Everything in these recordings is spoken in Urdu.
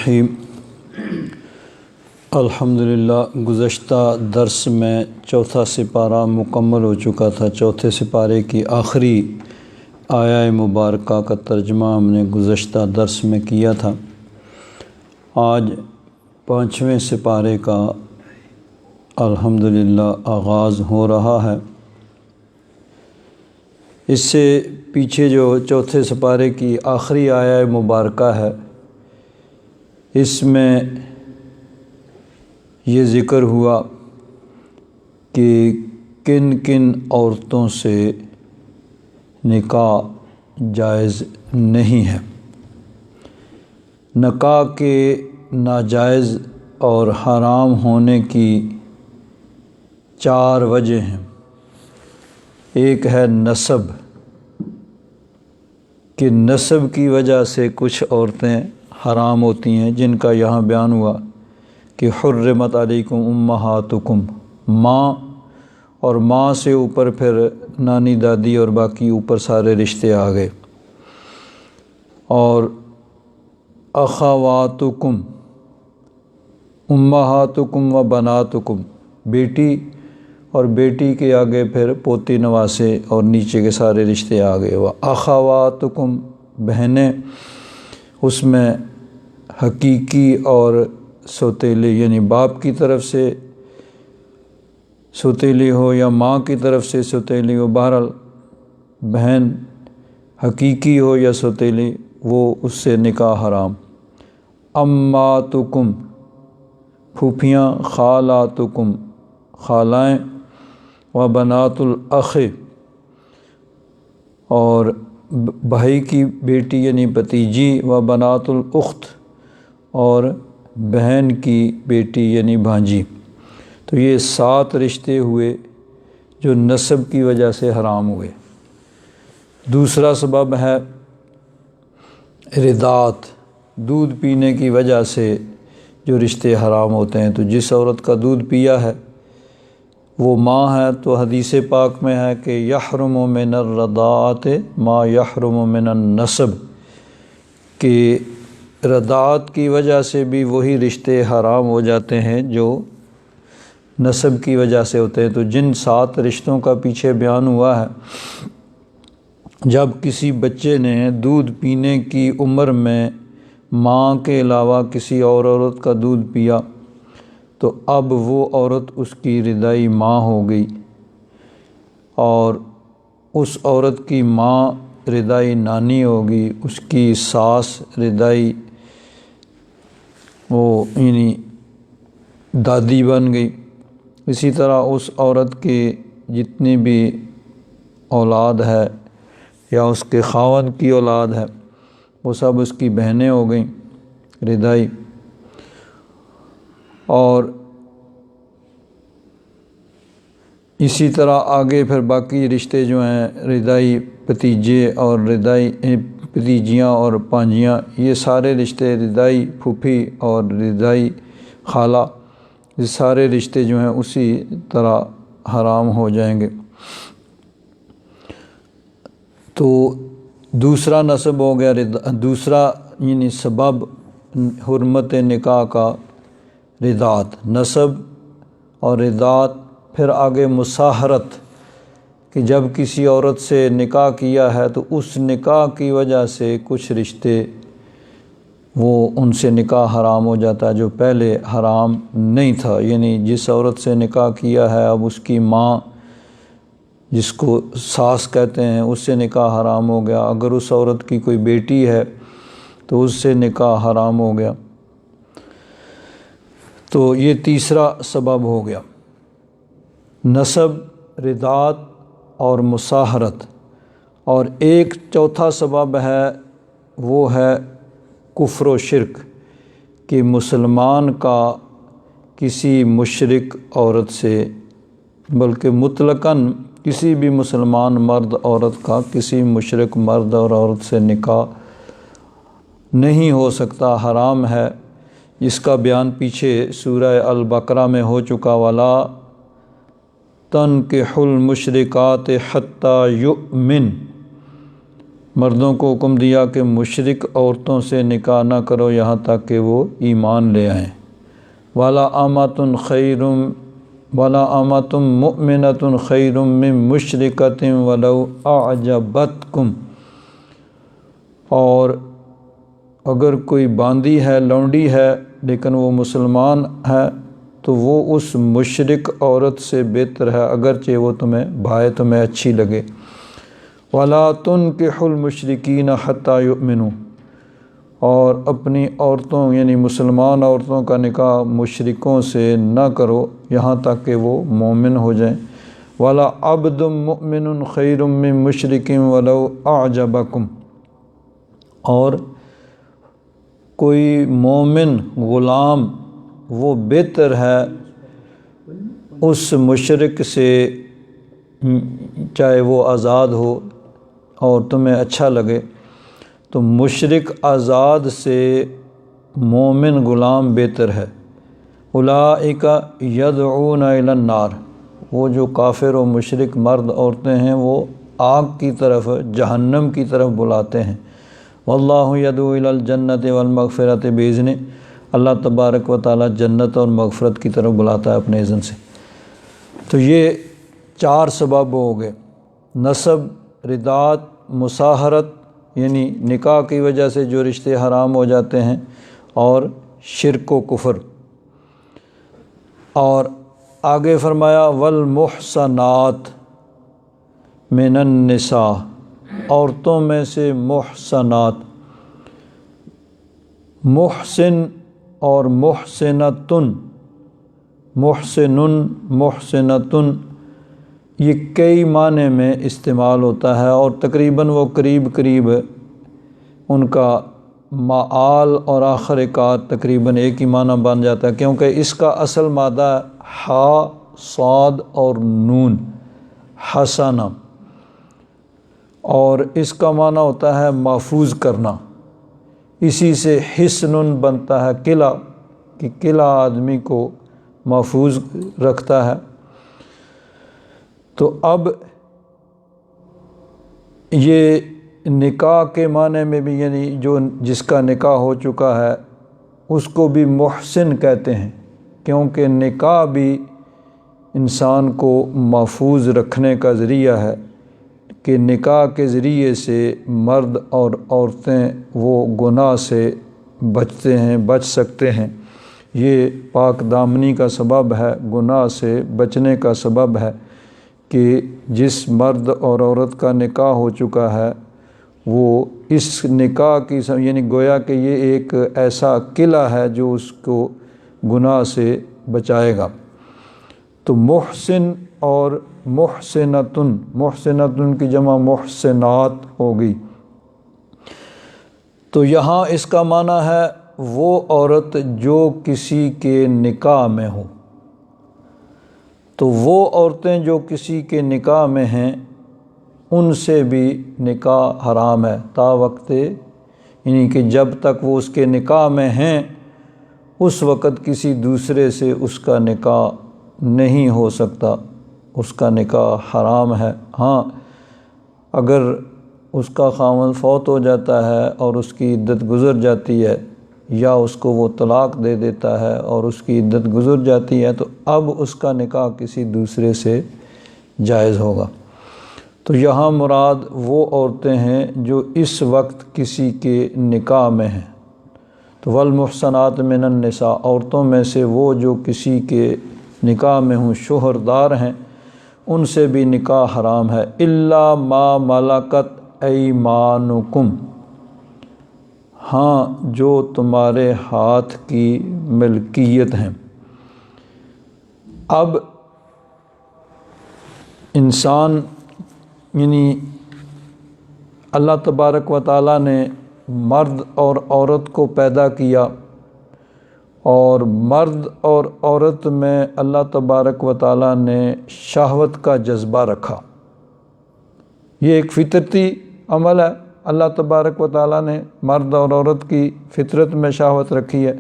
الرحیم الحمدللہ گزشتہ درس میں چوتھا سپارہ مکمل ہو چکا تھا۔ چوتھے سپارے کی آخری آیہ مبارکہ کا ترجمہ ہم نے گزشتہ درس میں کیا تھا۔ آج پانچویں سپارے کا الحمدللہ آغاز ہو رہا ہے۔ اس سے پیچھے جو چوتھے سپارے کی آخری آیہ مبارکہ ہے، اس میں یہ ذکر ہوا کہ کن کن عورتوں سے نکاح جائز نہیں ہے۔ نکاح کے ناجائز اور حرام ہونے کی 4 وجہ ہیں۔ ایک ہے نسب، کہ نسب کی وجہ سے کچھ عورتیں حرام ہوتی ہیں، جن کا یہاں بیان ہوا کہ حرمت علیکم امہاتکم، ماں اور ماں سے اوپر پھر نانی دادی اور باقی اوپر سارے رشتے آ گئے۔ اور اخواتکم، امہاتکم و بناتکم، بیٹی اور بیٹی کے آگے پھر پوتی نواسے اور نیچے کے سارے رشتے آ گئے۔ وہ اخواتکم، بہنیں، اس میں حقیقی اور سوتیلی، یعنی باپ کی طرف سے سوتیلی ہو یا ماں کی طرف سے سوتیلی ہو، بہرحال بہن حقیقی ہو یا سوتیلی، وہ اس سے نکاح حرام۔ اماتکم، پھوپھیاں، خالاتکم، خالائیں، و بنات الاخ، اور بھائی کی بیٹی یعنی بھتیجی، و بنات الاخت، اور بہن کی بیٹی یعنی بھانجی۔ تو یہ 7 رشتے ہوئے جو نسب کی وجہ سے حرام ہوئے۔ دوسرا سبب ہے رضاعت، دودھ پینے کی وجہ سے جو رشتے حرام ہوتے ہیں۔ تو جس عورت کا دودھ پیا ہے وہ ماں ہے، تو حدیث پاک میں ہے کہ یحرم من الرضاعت ما یحرم من النسب، کہ رضاعت کی وجہ سے بھی وہی رشتے حرام ہو جاتے ہیں جو نسب کی وجہ سے ہوتے ہیں۔ تو جن 7 رشتوں کا پیچھے بیان ہوا ہے، جب کسی بچے نے دودھ پینے کی عمر میں ماں کے علاوہ کسی اور عورت کا دودھ پیا، تو اب وہ عورت اس کی رضاعی ماں ہو گئی، اور اس عورت کی ماں رضاعی نانی ہوگی، اس کی ساس رضاعی وہ یعنی دادی بن گئی۔ اسی طرح اس عورت کی جتنی بھی اولاد ہے یا اس کے خاوند کی اولاد ہے، وہ سب اس کی بہنیں ہو گئیں رضاعی۔ اور اسی طرح آگے پھر باقی رشتے جو ہیں، رضاعی بھتیجے اور رضاعی بھتیجیاں اور پانجیاں، یہ سارے رشتے، رضاعی پھوپھی اور رضاعی خالہ، یہ سارے رشتے جو ہیں اسی طرح حرام ہو جائیں گے۔ تو دوسرا نسب ہو گیا، دوسرا یعنی سبب حرمت نکاح کا رضاعت، نسب اور رضاعت۔ پھر آگے مصاہرت، کہ جب کسی عورت سے نکاح کیا ہے تو اس نکاح کی وجہ سے کچھ رشتے وہ ان سے نکاح حرام ہو جاتا ہے جو پہلے حرام نہیں تھا۔ یعنی جس عورت سے نکاح کیا ہے، اب اس کی ماں جس کو ساس کہتے ہیں، اس سے نکاح حرام ہو گیا۔ اگر اس عورت کی کوئی بیٹی ہے تو اس سے نکاح حرام ہو گیا۔ تو یہ تیسرا سبب ہو گیا، نسب، رضاعت اور مصاہرت۔ اور ایک چوتھا سبب ہے، وہ ہے کفر و شرک، کہ مسلمان کا کسی مشرک عورت سے، بلکہ مطلقاً کسی بھی مسلمان مرد عورت کا کسی مشرک مرد اور عورت سے نکاح نہیں ہو سکتا، حرام ہے۔ جس کا بیان پیچھے سورہ البقرہ میں ہو چکا، وَلَا تَنْكِحُوا الْمُشْرِكَاتِ حَتَّى يُؤْمِنْ، مردوں کو حکم دیا کہ مشرک عورتوں سے نکاح نہ کرو یہاں تک کہ وہ ایمان لے آئیں۔ وَلَا أَمَةٌ خَيْرٌ وَلَا أَمَةٌ مُؤْمِنَةٌ خَيْرٌ مِّن مُشْرِكَةٍ وَلَوْ أَعْجَبَتْكُمْ، اور اگر کوئی باندی ہے، لونڈی ہے، لیکن وہ مسلمان ہے تو وہ اس مشرک عورت سے بہتر ہے اگرچہ وہ تمہیں اچھی لگے۔ وَلَا تُنكِحُوا الْمُشْرِكِينَ حَتَّى يُؤْمِنُوا، اور اپنی عورتوں یعنی مسلمان عورتوں کا نکاح مشرکوں سے نہ کرو یہاں تک کہ وہ مومن ہو جائیں۔ وَلَا عَبْدٌ مُؤْمِنٌ خَيْرٌ مِّن مُشْرِكٍ وَلَوْ أَعْجَبَكُمْ، اور کوئی مومن غلام وہ بہتر ہے اس مشرک سے، چاہے وہ آزاد ہو اور تمہیں اچھا لگے، تو مشرک آزاد سے مومن غلام بہتر ہے۔ اولئک یدعون الی النار، وہ جو کافر و مشرک مرد عورتیں ہیں وہ آگ کی طرف، جہنم کی طرف بلاتے ہیں۔ واللہ یدعو الی الجنۃ والمغفرۃ بإذنہ، اللہ تبارک و تعالیٰ جنت اور مغفرت کی طرف بلاتا ہے اپنے اذن سے۔ تو یہ 4 سبب ہو گئے: نسب، ردات، مصاہرت یعنی نکاح کی وجہ سے جو رشتے حرام ہو جاتے ہیں، اور شرک و کفر۔ اور آگے فرمایا والمحصنات من النساء، عورتوں میں سے محصنات، محسن اور محسنتن، محسنن، محسنتن، یہ کئی معنی میں استعمال ہوتا ہے، اور تقریباً وہ قریب ان کا معال اور آخر کار تقریباً ایک ہی معنی بن جاتا ہے، کیونکہ اس کا اصل مادہ ہا، صاد اور نون، حسنہ، اور اس کا معنی ہوتا ہے محفوظ کرنا۔ اسی سے حسن بنتا ہے قلعہ، کہ قلعہ آدمی کو محفوظ رکھتا ہے۔ تو اب یہ نکاح کے معنی میں بھی، یعنی جو جس کا نکاح ہو چکا ہے اس کو بھی محسن کہتے ہیں، کیونکہ نکاح بھی انسان کو محفوظ رکھنے کا ذریعہ ہے، کہ نکاح کے ذریعے سے مرد اور عورتیں وہ گناہ سے بچتے ہیں، بچ سکتے ہیں۔ یہ پاک دامنی کا سبب ہے، گناہ سے بچنے کا سبب ہے، کہ جس مرد اور عورت کا نکاح ہو چکا ہے وہ اس نکاح کی یعنی گویا کہ یہ ایک ایسا قلعہ ہے جو اس کو گناہ سے بچائے گا۔ تو محسن اور محسنتن، محسنتن کی جمع محسنات ہوگی۔ تو یہاں اس کا معنی ہے وہ عورت جو کسی کے نکاح میں ہو۔ تو وہ عورتیں جو کسی کے نکاح میں ہیں ان سے بھی نکاح حرام ہے، تا وقت یعنی کہ جب تک وہ اس کے نکاح میں ہیں اس وقت کسی دوسرے سے اس کا نکاح نہیں ہو سکتا، اس کا نکاح حرام ہے۔ ہاں، اگر اس کا خاوند فوت ہو جاتا ہے اور اس کی عدت گزر جاتی ہے، یا اس کو وہ طلاق دے دیتا ہے اور اس کی عدت گزر جاتی ہے، تو اب اس کا نکاح کسی دوسرے سے جائز ہوگا۔ تو یہاں مراد وہ عورتیں ہیں جو اس وقت کسی کے نکاح میں ہیں۔ تو والمحصنات من النساء، عورتوں میں سے وہ جو کسی کے نکاح میں ہوں، شوہردار ہیں، ان سے بھی نکاح حرام ہے۔ الا ما ملکت ایمانکم، ہاں جو تمہارے ہاتھ کی ملکیت ہیں۔ اب انسان یعنی اللہ تبارک و تعالیٰ نے مرد اور عورت کو پیدا کیا، اور مرد اور عورت میں اللہ تبارک و تعالیٰ نے شہوت کا جذبہ رکھا۔ یہ ایک فطرتی عمل ہے، اللہ تبارک و تعالیٰ نے مرد اور عورت کی فطرت میں شہوت رکھی ہے،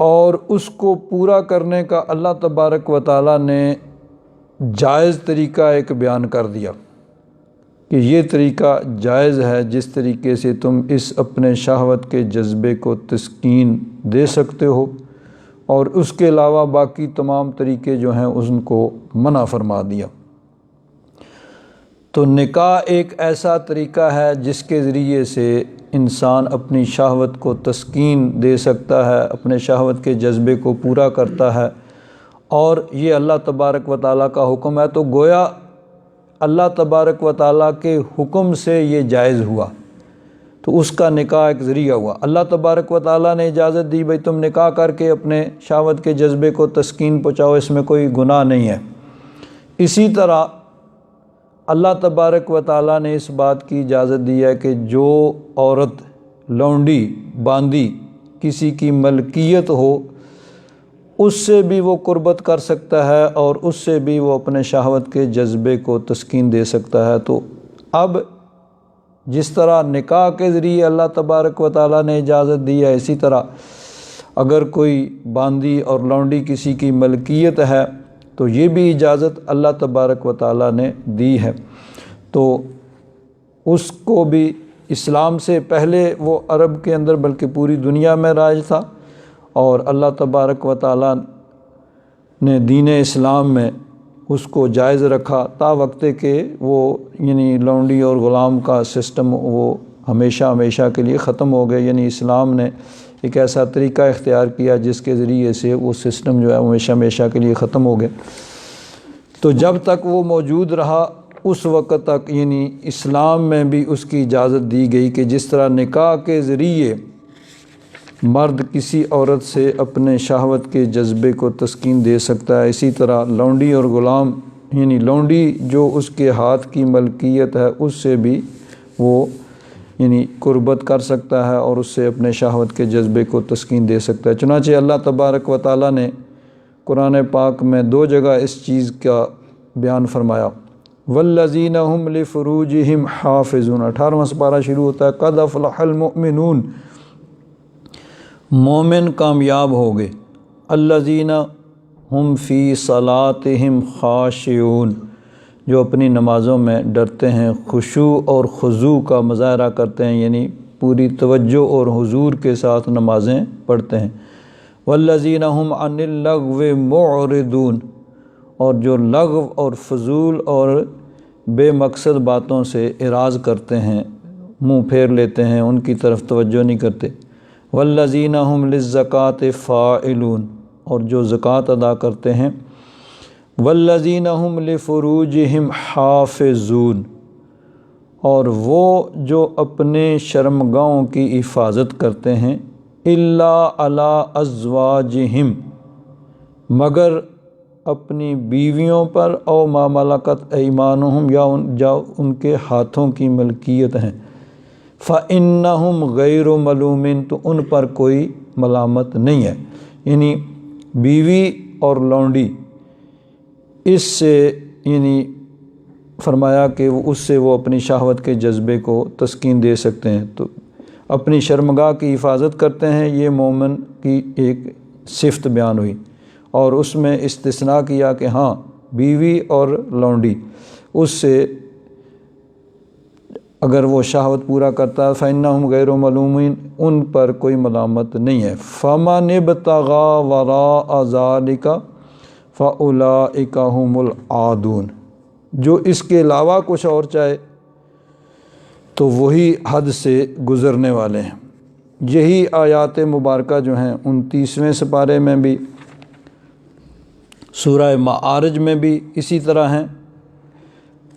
اور اس کو پورا کرنے کا اللہ تبارک و تعالیٰ نے جائز طریقہ ایک بیان کر دیا۔ کہ یہ طریقہ جائز ہے جس طریقے سے تم اس اپنے شہوت کے جذبے کو تسکین دے سکتے ہو، اور اس کے علاوہ باقی تمام طریقے جو ہیں ان کو منع فرما دیا۔ تو نکاح ایک ایسا طریقہ ہے جس کے ذریعے سے انسان اپنی شہوت کو تسکین دے سکتا ہے، اپنے شہوت کے جذبے کو پورا کرتا ہے، اور یہ اللہ تبارک و تعالیٰ کا حکم ہے، تو گویا اللہ تبارک و تعالیٰ کے حکم سے یہ جائز ہوا، تو اس کا نکاح ایک ذریعہ ہوا۔ اللہ تبارک و تعالیٰ نے اجازت دی بھئی تم نکاح کر کے اپنے شہوت کے جذبے کو تسکین پہنچاؤ، اس میں کوئی گناہ نہیں ہے۔ اسی طرح اللہ تبارک و تعالیٰ نے اس بات کی اجازت دی ہے کہ جو عورت لونڈی باندی کسی کی ملکیت ہو، اس سے بھی وہ قربت کر سکتا ہے اور اس سے بھی وہ اپنے شہوت کے جذبے کو تسکین دے سکتا ہے۔ تو اب جس طرح نکاح کے ذریعے اللہ تبارک و تعالیٰ نے اجازت دی ہے، اسی طرح اگر کوئی باندی اور لونڈی کسی کی ملکیت ہے تو یہ بھی اجازت اللہ تبارک و تعالیٰ نے دی ہے۔ تو اس کو بھی اسلام سے پہلے وہ عرب کے اندر بلکہ پوری دنیا میں رائج تھا، اور اللہ تبارک و تعالیٰ نے دین اسلام میں اس کو جائز رکھا تا وقت کہ وہ یعنی لونڈی اور غلام کا سسٹم وہ ہمیشہ کے لیے ختم ہو گئے، یعنی اسلام نے ایک ایسا طریقہ اختیار کیا جس کے ذریعے سے وہ سسٹم جو ہے ہمیشہ کے لیے ختم ہو گئے۔ تو جب تک وہ موجود رہا اس وقت تک یعنی اسلام میں بھی اس کی اجازت دی گئی کہ جس طرح نکاح کے ذریعے مرد کسی عورت سے اپنے شہوت کے جذبے کو تسکین دے سکتا ہے، اسی طرح لونڈی اور غلام یعنی لونڈی جو اس کے ہاتھ کی ملکیت ہے اس سے بھی وہ یعنی قربت کر سکتا ہے اور اس سے اپنے شہوت کے جذبے کو تسکین دے سکتا ہے۔ چنانچہ اللہ تبارک و تعالیٰ نے قرآن پاک میں 2 جگہ اس چیز کا بیان فرمایا، والذین هم لفروجہم حافظون، 18واں سپارہ شروع ہوتا ہے قد افلح المؤمنون، مومن کامیاب ہو گئے، الذین ہم فی صلاتہم خاشعون، جو اپنی نمازوں میں ڈرتے ہیں، خشوع اور خضوع کا مظاہرہ کرتے ہیں، یعنی پوری توجہ اور حضور کے ساتھ نمازیں پڑھتے ہیں، والذین ہم عن اللغو معرضون، اور جو لغو اور فضول اور بے مقصد باتوں سے اعراض کرتے ہیں، منہ پھیر لیتے ہیں، ان کی طرف توجہ نہیں کرتے، والذین ہم للزکاۃ فاعلون، اور جو زکوٰۃ ادا کرتے ہیں، والذین ہم لفروجہم حافظون، اور وہ جو اپنے شرمگاہوں کی حفاظت کرتے ہیں، الا علی ازواجہم، مگر اپنی بیویوں پر، او ما ملکت ایمانہم، یا ان کے ہاتھوں کی ملکیت ہیں، فإنہم غیر ملومین، تو ان پر کوئی ملامت نہیں ہے۔ یعنی بیوی اور لونڈی اس سے یعنی فرمایا کہ اس سے وہ اپنی شہوت کے جذبے کو تسکین دے سکتے ہیں، تو اپنی شرمگاہ کی حفاظت کرتے ہیں، یہ مومن کی ایک صفت بیان ہوئی، اور اس میں استثناء کیا کہ ہاں بیوی اور لونڈی اس سے اگر وہ شہوت پورا کرتا ہے فإنہم غیر ملومین، ان پر کوئی ملامت نہیں ہے۔ فمن ابتغى وراء ذلك فأولئک هم العادون، جو اس کے علاوہ کچھ اور چاہے تو وہی حد سے گزرنے والے ہیں۔ یہی آیات مبارکہ جو ہیں 29ویں سپارے میں بھی، سورہ معارج میں بھی اسی طرح ہیں۔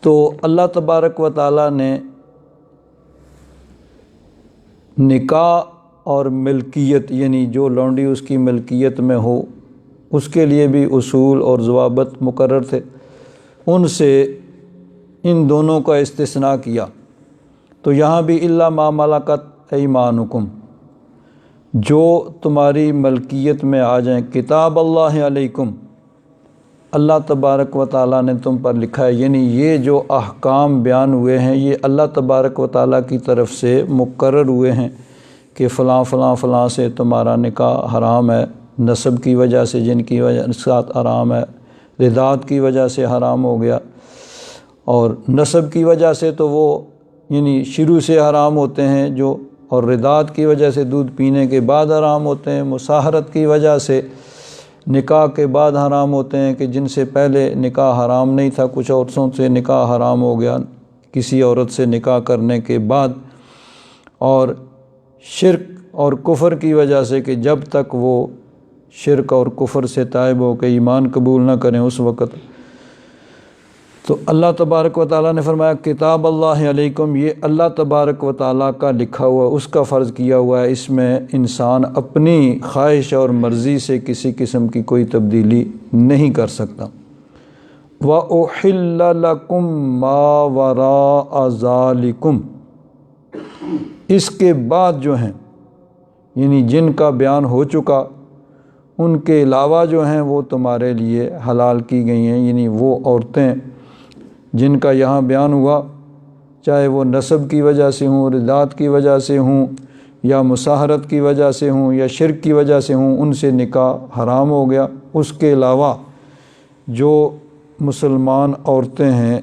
تو اللہ تبارک و تعالیٰ نے نکاح اور ملکیت یعنی جو لونڈی اس کی ملکیت میں ہو اس کے لیے بھی اصول اور ضوابط مقرر تھے، ان سے ان دونوں کا استثناء کیا۔ تو یہاں بھی الا ما ملکت ایمانکم، جو تمہاری ملکیت میں آ جائیں، کتاب اللہ علیکم، اللہ تبارک و تعالیٰ نے تم پر لکھا ہے، یعنی یہ جو احکام بیان ہوئے ہیں یہ اللہ تبارک و تعالیٰ کی طرف سے مقرر ہوئے ہیں کہ فلاں فلاں فلاں سے تمہارا نکاح حرام ہے، نسب کی وجہ سے جن کی وجہ ساتھ حرام ہے، رداعت کی وجہ سے حرام ہو گیا، اور نسب کی وجہ سے تو وہ یعنی شروع سے حرام ہوتے ہیں جو، اور رداعت کی وجہ سے دودھ پینے کے بعد حرام ہوتے ہیں، مصاہرت کی وجہ سے نکاح کے بعد حرام ہوتے ہیں کہ جن سے پہلے نکاح حرام نہیں تھا، کچھ عورتوں سے نکاح حرام ہو گیا کسی عورت سے نکاح کرنے کے بعد، اور شرک اور کفر کی وجہ سے کہ جب تک وہ شرک اور کفر سے تائب ہو کے ایمان قبول نہ کریں اس وقت۔ تو اللہ تبارک و تعالیٰ نے فرمایا کتاب اللہ علیکم، یہ اللہ تبارک و تعالیٰ کا لکھا ہوا، اس کا فرض کیا ہوا ہے، اس میں انسان اپنی خواہش اور مرضی سے کسی قسم کی کوئی تبدیلی نہیں کر سکتا۔ وَأُحِلَّ لَكُم مَّا وَرَاءَ ذَلِكُمْ، اس کے بعد جو ہیں یعنی جن کا بیان ہو چکا ان کے علاوہ جو ہیں وہ تمہارے لیے حلال کی گئی ہیں، یعنی وہ عورتیں جن کا یہاں بیان ہوا، چاہے وہ نسب کی وجہ سے ہوں، رداعت کی وجہ سے ہوں، یا مصاہرت کی وجہ سے ہوں، یا شرک کی وجہ سے ہوں، ان سے نکاح حرام ہو گیا۔ اس کے علاوہ جو مسلمان عورتیں ہیں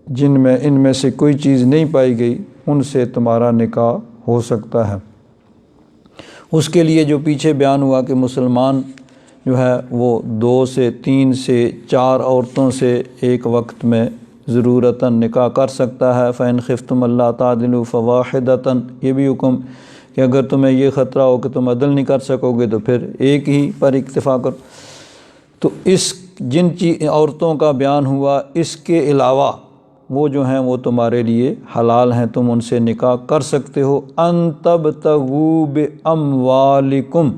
جن میں ان میں سے کوئی چیز نہیں پائی گئی، ان سے تمہارا نکاح ہو سکتا ہے۔ اس کے لیے جو پیچھے بیان ہوا کہ مسلمان جو ہے وہ 2 سے 3 سے 4 عورتوں سے ایک وقت میں ضرورتاً نکاح کر سکتا ہے۔ فَإِنْ خِفْتُمْ أَلَّا تَعْدِلُوا فَوَاحِدَةً، یہ بھی حکم کہ اگر تمہیں یہ خطرہ ہو کہ تم عدل نہیں کر سکو گے تو پھر ایک ہی پر اکتفا کرو۔ تو اس جن عورتوں کا بیان ہوا اس کے علاوہ وہ جو ہیں وہ تمہارے لیے حلال ہیں، تم ان سے نکاح کر سکتے ہو۔ أَن تَبْتَغُوا بِأَمْوَالِكُمْ،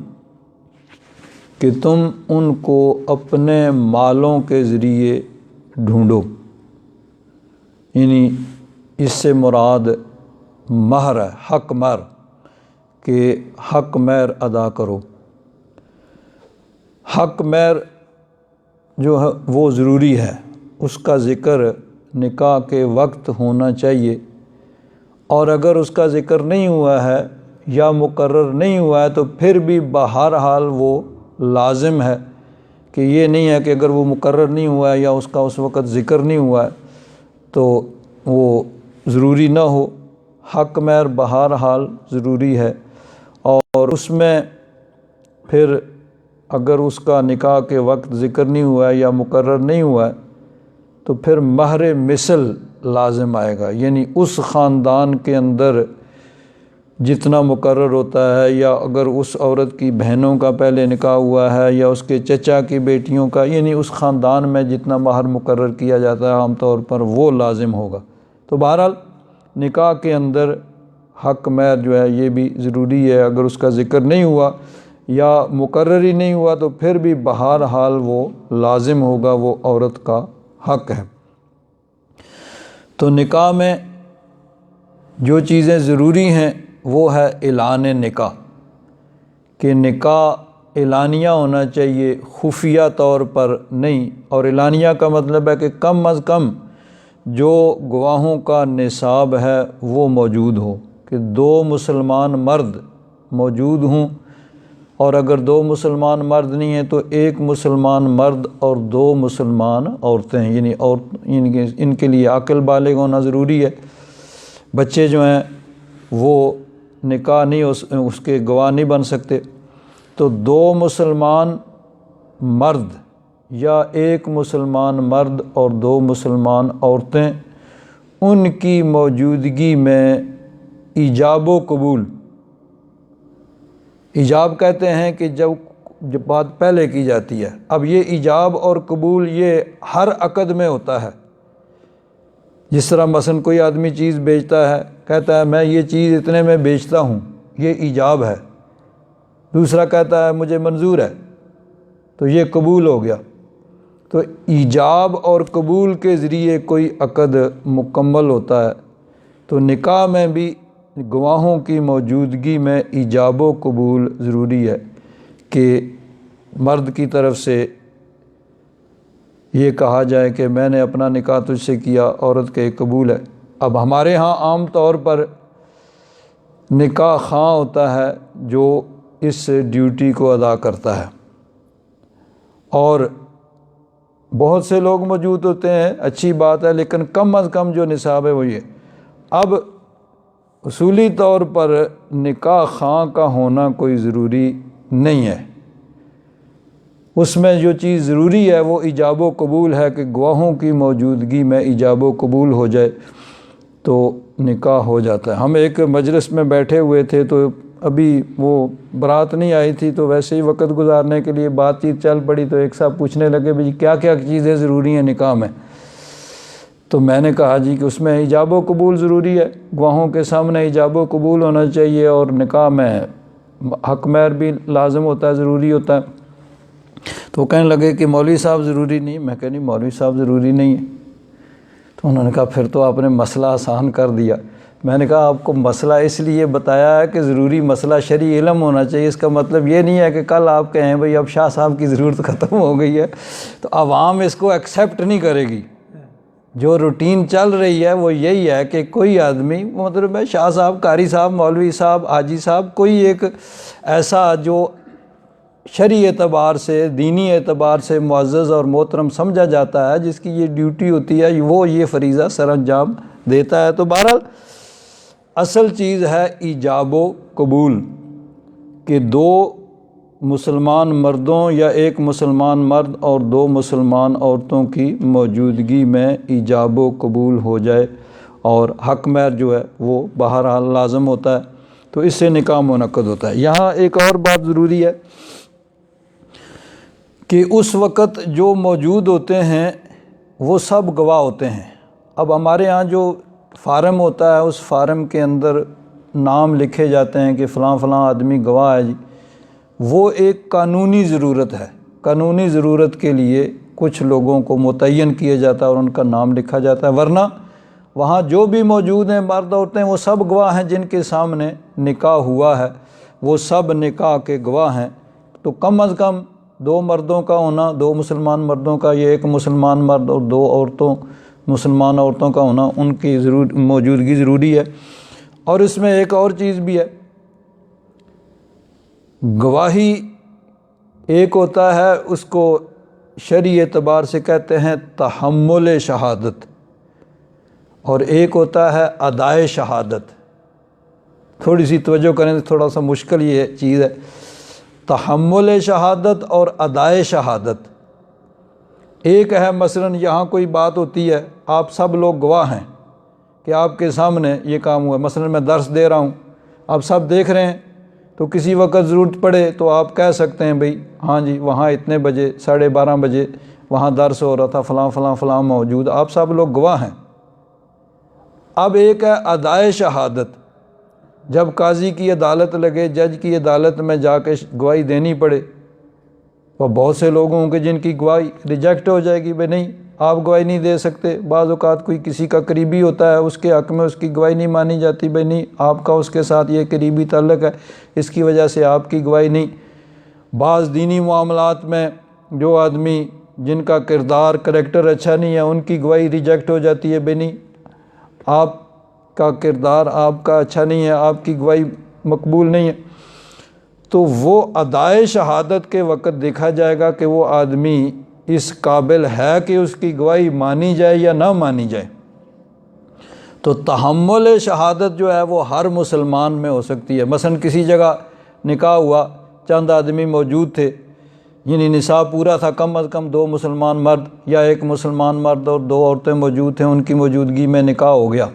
کہ تم ان کو اپنے مالوں کے ذریعے ڈھونڈو، یعنی اس سے مراد مہر ہے، حق مہر، کہ حق مہر ادا کرو۔ حق مہر جو ہے وہ ضروری ہے، اس کا ذکر نکاح کے وقت ہونا چاہیے، اور اگر اس کا ذکر نہیں ہوا ہے یا مقرر نہیں ہوا ہے تو پھر بھی بہرحال وہ لازم ہے، کہ یہ نہیں ہے کہ اگر وہ مقرر نہیں ہوا ہے یا اس کا اس وقت ذکر نہیں ہوا ہے تو وہ ضروری نہ ہو۔ حق مہر بہرحال ضروری ہے، اور اس میں پھر اگر اس کا نکاح کے وقت ذکر نہیں ہوا ہے یا مقرر نہیں ہوا ہے تو پھر مہر مثل لازم آئے گا، یعنی اس خاندان کے اندر جتنا مقرر ہوتا ہے، یا اگر اس عورت کی بہنوں کا پہلے نکاح ہوا ہے یا اس کے چچا کی بیٹیوں کا، یعنی اس خاندان میں جتنا مہر مقرر کیا جاتا ہے عام طور پر وہ لازم ہوگا۔ تو بہرحال نکاح کے اندر حق مہر جو ہے یہ بھی ضروری ہے، اگر اس کا ذکر نہیں ہوا یا مقرر ہی نہیں ہوا تو پھر بھی بہرحال وہ لازم ہوگا، وہ عورت کا حق ہے۔ تو نکاح میں جو چیزیں ضروری ہیں وہ ہے اعلان نکاح، کہ نکاح اعلانیہ ہونا چاہیے، خفیہ طور پر نہیں، اور اعلانیہ کا مطلب ہے کہ کم از کم جو گواہوں کا نصاب ہے وہ موجود ہو، کہ 2 مسلمان مرد موجود ہوں، اور اگر 2 مسلمان مرد نہیں ہیں تو 1 مسلمان مرد اور 2 مسلمان عورتیں ہیں، یعنی ان کے لیے عاقل بالغ ہونا ضروری ہے۔ بچے جو ہیں وہ نکاح نہیں اس کے گواہ نہیں بن سکتے، تو 2 مسلمان مرد یا 1 مسلمان مرد اور 2 مسلمان عورتیں، ان کی موجودگی میں ایجاب و قبول، ایجاب کہتے ہیں کہ جب بات پہلے کی جاتی ہے، اب یہ ایجاب اور قبول یہ ہر عقد میں ہوتا ہے۔ جس طرح مثلا کوئی آدمی چیز بیچتا ہے، کہتا ہے میں یہ چیز اتنے میں بیچتا ہوں، یہ ایجاب ہے، دوسرا کہتا ہے مجھے منظور ہے، تو یہ قبول ہو گیا۔ تو ایجاب اور قبول کے ذریعے کوئی عقد مکمل ہوتا ہے، تو نکاح میں بھی گواہوں کی موجودگی میں ایجاب و قبول ضروری ہے، کہ مرد کی طرف سے یہ کہا جائے کہ میں نے اپنا نکاح تجھ سے کیا، عورت کے قبول ہے۔ اب ہمارے ہاں عام طور پر نکاح خواں ہوتا ہے جو اس ڈیوٹی کو ادا کرتا ہے، اور بہت سے لوگ موجود ہوتے ہیں، اچھی بات ہے، لیکن کم از کم جو نصاب ہے وہ یہ۔ اب اصولی طور پر نکاح خواں کا ہونا کوئی ضروری نہیں ہے، اس میں جو چیز ضروری ہے وہ ایجاب و قبول ہے کہ گواہوں کی موجودگی میں ایجاب و قبول ہو جائے تو نکاح ہو جاتا ہے۔ ہم ایک مجلس میں بیٹھے ہوئے تھے تو ابھی وہ برات نہیں آئی تھی، تو ویسے ہی وقت گزارنے کے لیے بات چیت چل پڑی، تو ایک صاحب پوچھنے لگے بھئی کیا کیا چیزیں ضروری ہیں نکاح میں؟ تو میں نے کہا جی کہ اس میں ایجاب و قبول ضروری ہے، گواہوں کے سامنے ایجاب و قبول ہونا چاہیے، اور نکاح میں حق مہر بھی لازم ہوتا ہے، ضروری ہوتا ہے۔ تو وہ کہنے لگے کہ مولوی صاحب ضروری نہیں۔ میں کہا نہیں مولوی صاحب ضروری نہیں ہے۔ تو انہوں نے کہا پھر تو آپ نے مسئلہ آسان کر دیا۔ میں نے کہا آپ کو مسئلہ اس لیے بتایا ہے کہ ضروری مسئلہ شرعی علم ہونا چاہیے، اس کا مطلب یہ نہیں ہے کہ کل آپ کہیں بھئی اب شاہ صاحب کی ضرورت ختم ہو گئی ہے تو عوام اس کو ایکسیپٹ نہیں کرے گی۔ جو روٹین چل رہی ہے وہ یہی ہے کہ کوئی آدمی، مطلب ہے شاہ صاحب، قاری صاحب، مولوی صاحب، حاجی صاحب، کوئی ایک ایسا جو شرعی اعتبار سے، دینی اعتبار سے معزز اور محترم سمجھا جاتا ہے، جس کی یہ ڈیوٹی ہوتی ہے، وہ یہ فریضہ سر انجام دیتا ہے۔ تو بہرحال اصل چیز ہے ایجاب و قبول، کہ دو مسلمان مردوں یا ایک مسلمان مرد اور دو مسلمان عورتوں کی موجودگی میں ایجاب و قبول ہو جائے، اور حق مہر جو ہے وہ بہرحال لازم ہوتا ہے، تو اس سے نکاح منعقد ہوتا ہے۔ یہاں ایک اور بات ضروری ہے کہ اس وقت جو موجود ہوتے ہیں وہ سب گواہ ہوتے ہیں۔ اب ہمارے ہاں جو فارم ہوتا ہے، اس فارم کے اندر نام لکھے جاتے ہیں کہ فلاں فلاں آدمی گواہ ہے جی، وہ ایک قانونی ضرورت ہے۔ قانونی ضرورت کے لیے کچھ لوگوں کو متعین کیا جاتا ہے اور ان کا نام لکھا جاتا ہے، ورنہ وہاں جو بھی موجود ہیں مرد عورتیں وہ سب گواہ ہیں، جن کے سامنے نکاح ہوا ہے وہ سب نکاح کے گواہ ہیں۔ تو کم از کم دو مردوں کا ہونا، دو مسلمان مردوں کا، یا ایک مسلمان مرد اور دو عورتوں، مسلمان عورتوں کا ہونا، ان کی موجودگی ضروری ہے۔ اور اس میں ایک اور چیز بھی ہے، گواہی ایک ہوتا ہے، اس کو شرعی اعتبار سے کہتے ہیں تحمل شہادت، اور ایک ہوتا ہے ادائے شہادت۔ تھوڑی سی توجہ کریں، تھوڑا سا مشکل یہ چیز ہے، تحمل شہادت اور ادائے شہادت۔ ایک ہے مثلا یہاں کوئی بات ہوتی ہے، آپ سب لوگ گواہ ہیں کہ آپ کے سامنے یہ کام ہوا، مثلا میں درس دے رہا ہوں، آپ سب دیکھ رہے ہیں، تو کسی وقت ضرورت پڑے تو آپ کہہ سکتے ہیں بھئی ہاں جی وہاں اتنے بجے، 12:30 بجے وہاں درس ہو رہا تھا، فلاں فلاں فلاں موجود، آپ سب لوگ گواہ ہیں۔ اب ایک ہے ادائے شہادت، جب قاضی کی عدالت لگے، جج کی عدالت میں جا کے گواہی دینی پڑے، وہ بہت سے لوگ ہوں گے جن کی گواہی ریجیکٹ ہو جائے گی، بھئی نہیں آپ گواہی نہیں دے سکتے۔ بعض اوقات کوئی کسی کا قریبی ہوتا ہے، اس کے حق میں اس کی گواہی نہیں مانی جاتی، بھئی نہیں آپ کا اس کے ساتھ یہ قریبی تعلق ہے، اس کی وجہ سے آپ کی گواہی نہیں۔ بعض دینی معاملات میں جو آدمی جن کا کردار کریکٹر اچھا نہیں ہے، ان کی گواہی ریجیکٹ ہو جاتی ہے، بھئی نہیں آپ کا کردار آپ کا اچھا نہیں ہے، آپ کی گواہی مقبول نہیں ہے۔ تو وہ ادائے شہادت کے وقت دیکھا جائے گا کہ وہ آدمی اس قابل ہے کہ اس کی گواہی مانی جائے یا نہ مانی جائے۔ تو تحمل شہادت جو ہے وہ ہر مسلمان میں ہو سکتی ہے۔ مثلا کسی جگہ نکاح ہوا، چند آدمی موجود تھے، یعنی نصاب پورا تھا، کم از کم 2 مسلمان مرد یا ایک مسلمان مرد اور 2 عورتیں موجود تھیں، ان کی موجودگی میں نکاح ہو گیا،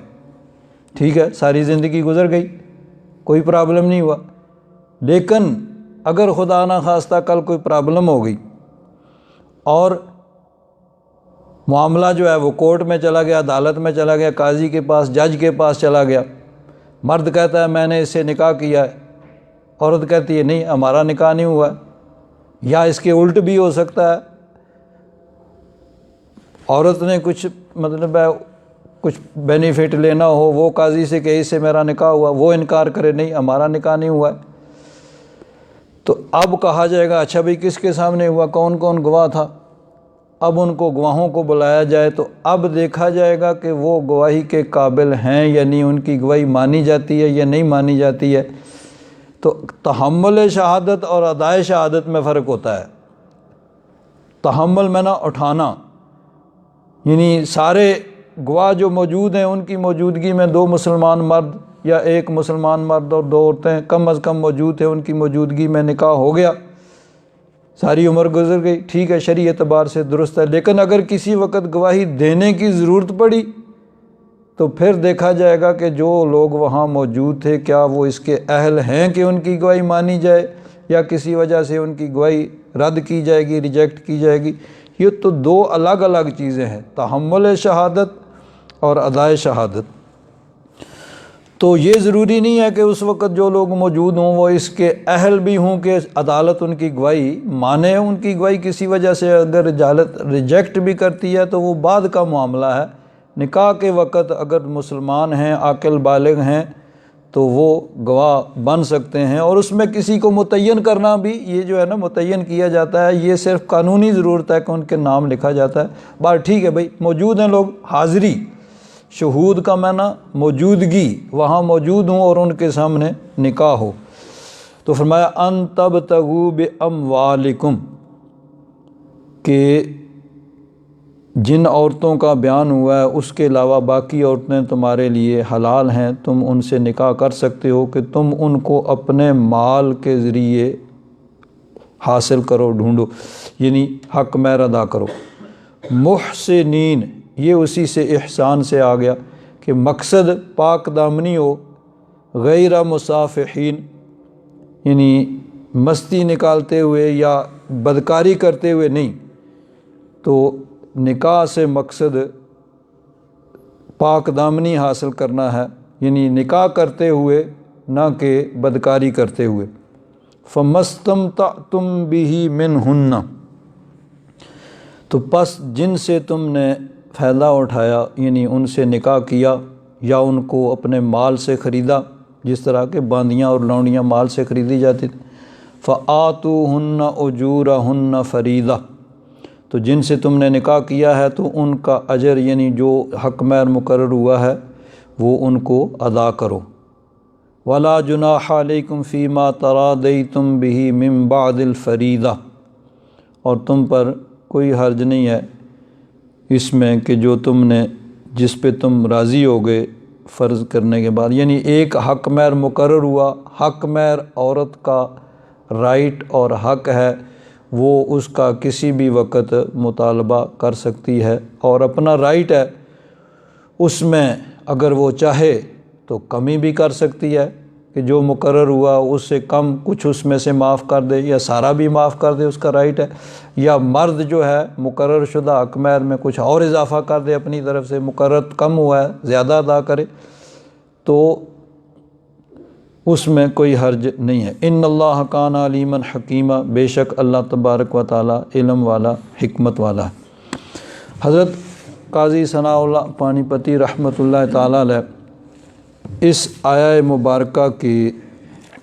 ٹھیک ہے، ساری زندگی گزر گئی، کوئی پرابلم نہیں ہوا۔ لیکن اگر خدا نہ خواستہ کل کوئی پرابلم ہو گئی اور معاملہ جو ہے وہ کورٹ میں چلا گیا، عدالت میں چلا گیا، قاضی کے پاس، جج کے پاس چلا گیا، مرد کہتا ہے میں نے اس سے نکاح کیا ہے، عورت کہتی ہے نہیں ہمارا نکاح نہیں ہوا ہے، یا اس کے الٹ بھی ہو سکتا ہے، عورت نے کچھ مطلب ہے کچھ بینیفٹ لینا ہو، وہ قاضی سے کہ اس سے میرا نکاح ہوا، وہ انکار کرے نہیں ہمارا نکاح نہیں ہوا ہے، تو اب کہا جائے گا اچھا بھئی کس کے سامنے ہوا، کون کون گواہ تھا؟ اب ان کو گواہوں کو بلایا جائے تو اب دیکھا جائے گا کہ وہ گواہی کے قابل ہیں یا نہیں، ان کی گواہی مانی جاتی ہے یا نہیں مانی جاتی ہے۔ تو تحمل شہادت اور ادائے شہادت میں فرق ہوتا ہے۔ تحمل میں نہ اٹھانا، یعنی سارے گواہ جو موجود ہیں ان کی موجودگی میں 2 مسلمان مرد یا 1 مسلمان مرد اور 2 عورتیں کم از کم موجود ہیں، ان کی موجودگی میں نکاح ہو گیا، ساری عمر گزر گئی، ٹھیک ہے، شرعی اعتبار سے درست ہے۔ لیکن اگر کسی وقت گواہی دینے کی ضرورت پڑی تو پھر دیکھا جائے گا کہ جو لوگ وہاں موجود تھے کیا وہ اس کے اہل ہیں کہ ان کی گواہی مانی جائے، یا کسی وجہ سے ان کی گواہی رد کی جائے گی، ریجیکٹ کی جائے گی۔ یہ تو 2 الگ الگ چیزیں ہیں، تحمل شہادت اور ادائے شہادت۔ تو یہ ضروری نہیں ہے کہ اس وقت جو لوگ موجود ہوں وہ اس کے اہل بھی ہوں کہ عدالت ان کی گواہی مانے۔ ان کی گواہی کسی وجہ سے اگر عدالت ریجیکٹ بھی کرتی ہے تو وہ بعد کا معاملہ ہے۔ نکاح کے وقت اگر مسلمان ہیں، عاقل بالغ ہیں، تو وہ گواہ بن سکتے ہیں، اور اس میں کسی کو متعین کرنا بھی، یہ جو ہے نا متعین کیا جاتا ہے، یہ صرف قانونی ضرورت ہے کہ ان کے نام لکھا جاتا ہے۔ بات ٹھیک ہے بھائی، موجود ہیں لوگ، حاضری، شہود کا معنی موجودگی، وہاں موجود ہوں اور ان کے سامنے نکاح ہو۔ تو فرمایا ان تبتغوا باموالکم، کہ جن عورتوں کا بیان ہوا ہے اس کے علاوہ باقی عورتیں تمہارے لیے حلال ہیں، تم ان سے نکاح کر سکتے ہو کہ تم ان کو اپنے مال کے ذریعے حاصل کرو، ڈھونڈو، یعنی حق مہر ادا کرو۔ محسنین، یہ اسی سے احسان سے آ گیا کہ مقصد پاک دامنی ہو، غیر مصافحین، یعنی مستی نکالتے ہوئے یا بدکاری کرتے ہوئے نہیں، تو نکاح سے مقصد پاک دامنی حاصل کرنا ہے، یعنی نکاح کرتے ہوئے نہ کہ بدکاری کرتے ہوئے۔ فَمَسْتَمْتَعْتُمْ بِهِ مِنْهُنَّ، تو پس جن سے تم نے فائدہ اٹھایا، یعنی ان سے نکاح کیا یا ان کو اپنے مال سے خریدا، جس طرح کے باندیاں اور لونڈیاں مال سے خریدی جاتی تھیں۔ فَآتُوهُنَّ أُجُورَهُنَّ فَرِيضَةً، تو جن سے تم نے نکاح کیا ہے تو ان کا اجر، یعنی جو حق مہر مقرر ہوا ہے وہ ان کو ادا کرو۔ وَلَا جُنَاحَ عَلَيْكُمْ فِي مَا تَرَاضَيْتُمْ بِهِ مِن بَعْدِ الْفَرِيضَةِ، اور تم پر کوئی حرج نہیں ہے اس میں کہ جو تم نے، جس پہ تم راضی ہو گئے فرض کرنے کے بعد، یعنی ایک حق مہر مقرر ہوا۔ حق مہر عورت کا رائٹ اور حق ہے، وہ اس کا کسی بھی وقت مطالبہ کر سکتی ہے، اور اپنا رائٹ ہے، اس میں اگر وہ چاہے تو کمی بھی کر سکتی ہے کہ جو مقرر ہوا اس سے کم کچھ اس میں سے معاف کر دے یا سارا بھی معاف کر دے، اس کا رائٹ ہے۔ یا مرد جو ہے مقرر شدہ حق مہر میں کچھ اور اضافہ کر دے اپنی طرف سے، مقرر کم ہوا ہے زیادہ ادا کرے، تو اس میں کوئی حرج نہیں ہے۔ ان اللہ کان علیما حکیما، بے شک اللہ تبارک و تعالی علم والا، حکمت والا ہے۔ حضرت قاضی ثناء اللہ پانی پتی رحمۃ اللہ تعالی علیہ اس آیہ مبارکہ کی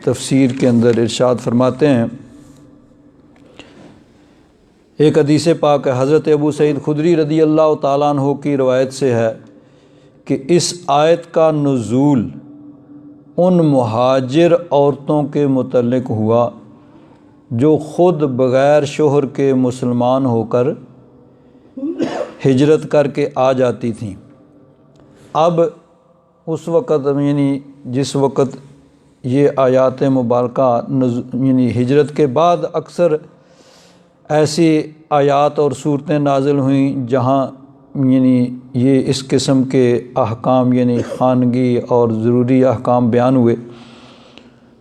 تفسیر کے اندر ارشاد فرماتے ہیں، ایک حدیث پاک ہے، حضرت ابو سعید خدری رضی اللہ تعالیٰ عنہ کی روایت سے ہے کہ اس آیت کا نزول ان مہاجر عورتوں کے متعلق ہوا جو خود بغیر شوہر کے مسلمان ہو کر ہجرت کر کے آ جاتی تھیں۔ اب اس وقت، یعنی جس وقت یہ آیات مبارکہ یعنی ہجرت کے بعد اکثر ایسی آیات اور صورتیں نازل ہوئیں جہاں یعنی یہ اس قسم کے احکام، یعنی خانگی اور ضروری احکام بیان ہوئے،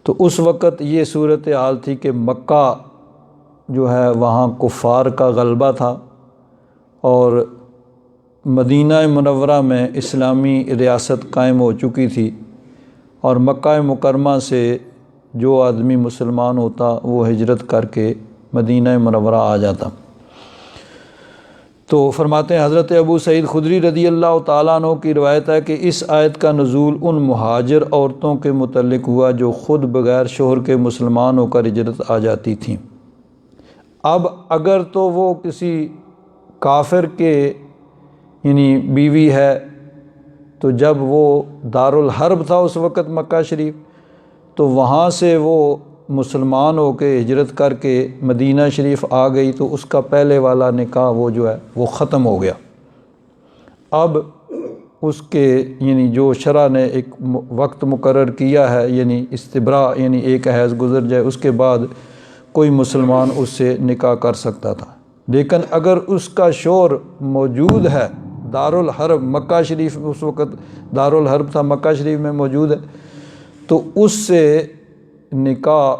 تو اس وقت یہ صورتحال تھی کہ مکہ جو ہے وہاں کفار کا غلبہ تھا، اور مدینہ منورہ میں اسلامی ریاست قائم ہو چکی تھی، اور مکہ مکرمہ سے جو آدمی مسلمان ہوتا وہ ہجرت کر کے مدینہ منورہ آ جاتا۔ تو فرماتے ہیں حضرت ابو سعید خدری رضی اللہ تعالیٰ عنہ کی روایت ہے کہ اس آیت کا نزول ان مہاجر عورتوں کے متعلق ہوا جو خود بغیر شوہر کے مسلمان ہو کر ہجرت آ جاتی تھیں۔ اب اگر تو وہ کسی کافر کے یعنی بیوی ہے، تو جب وہ دارالحرب تھا اس وقت مکہ شریف، تو وہاں سے وہ مسلمان ہو کے ہجرت کر کے مدینہ شریف آ گئی تو اس کا پہلے والا نکاح وہ جو ہے وہ ختم ہو گیا۔ اب اس کے یعنی جو شرع نے ایک وقت مقرر کیا ہے، یعنی استبراء، یعنی ایک حیض گزر جائے اس کے بعد کوئی مسلمان اس سے نکاح کر سکتا تھا۔ لیکن اگر اس کا شوہر موجود ہے دارالحرب، مکہ شریف اس وقت دارالحرب تھا، مکہ شریف میں موجود ہے، تو اس سے نکاح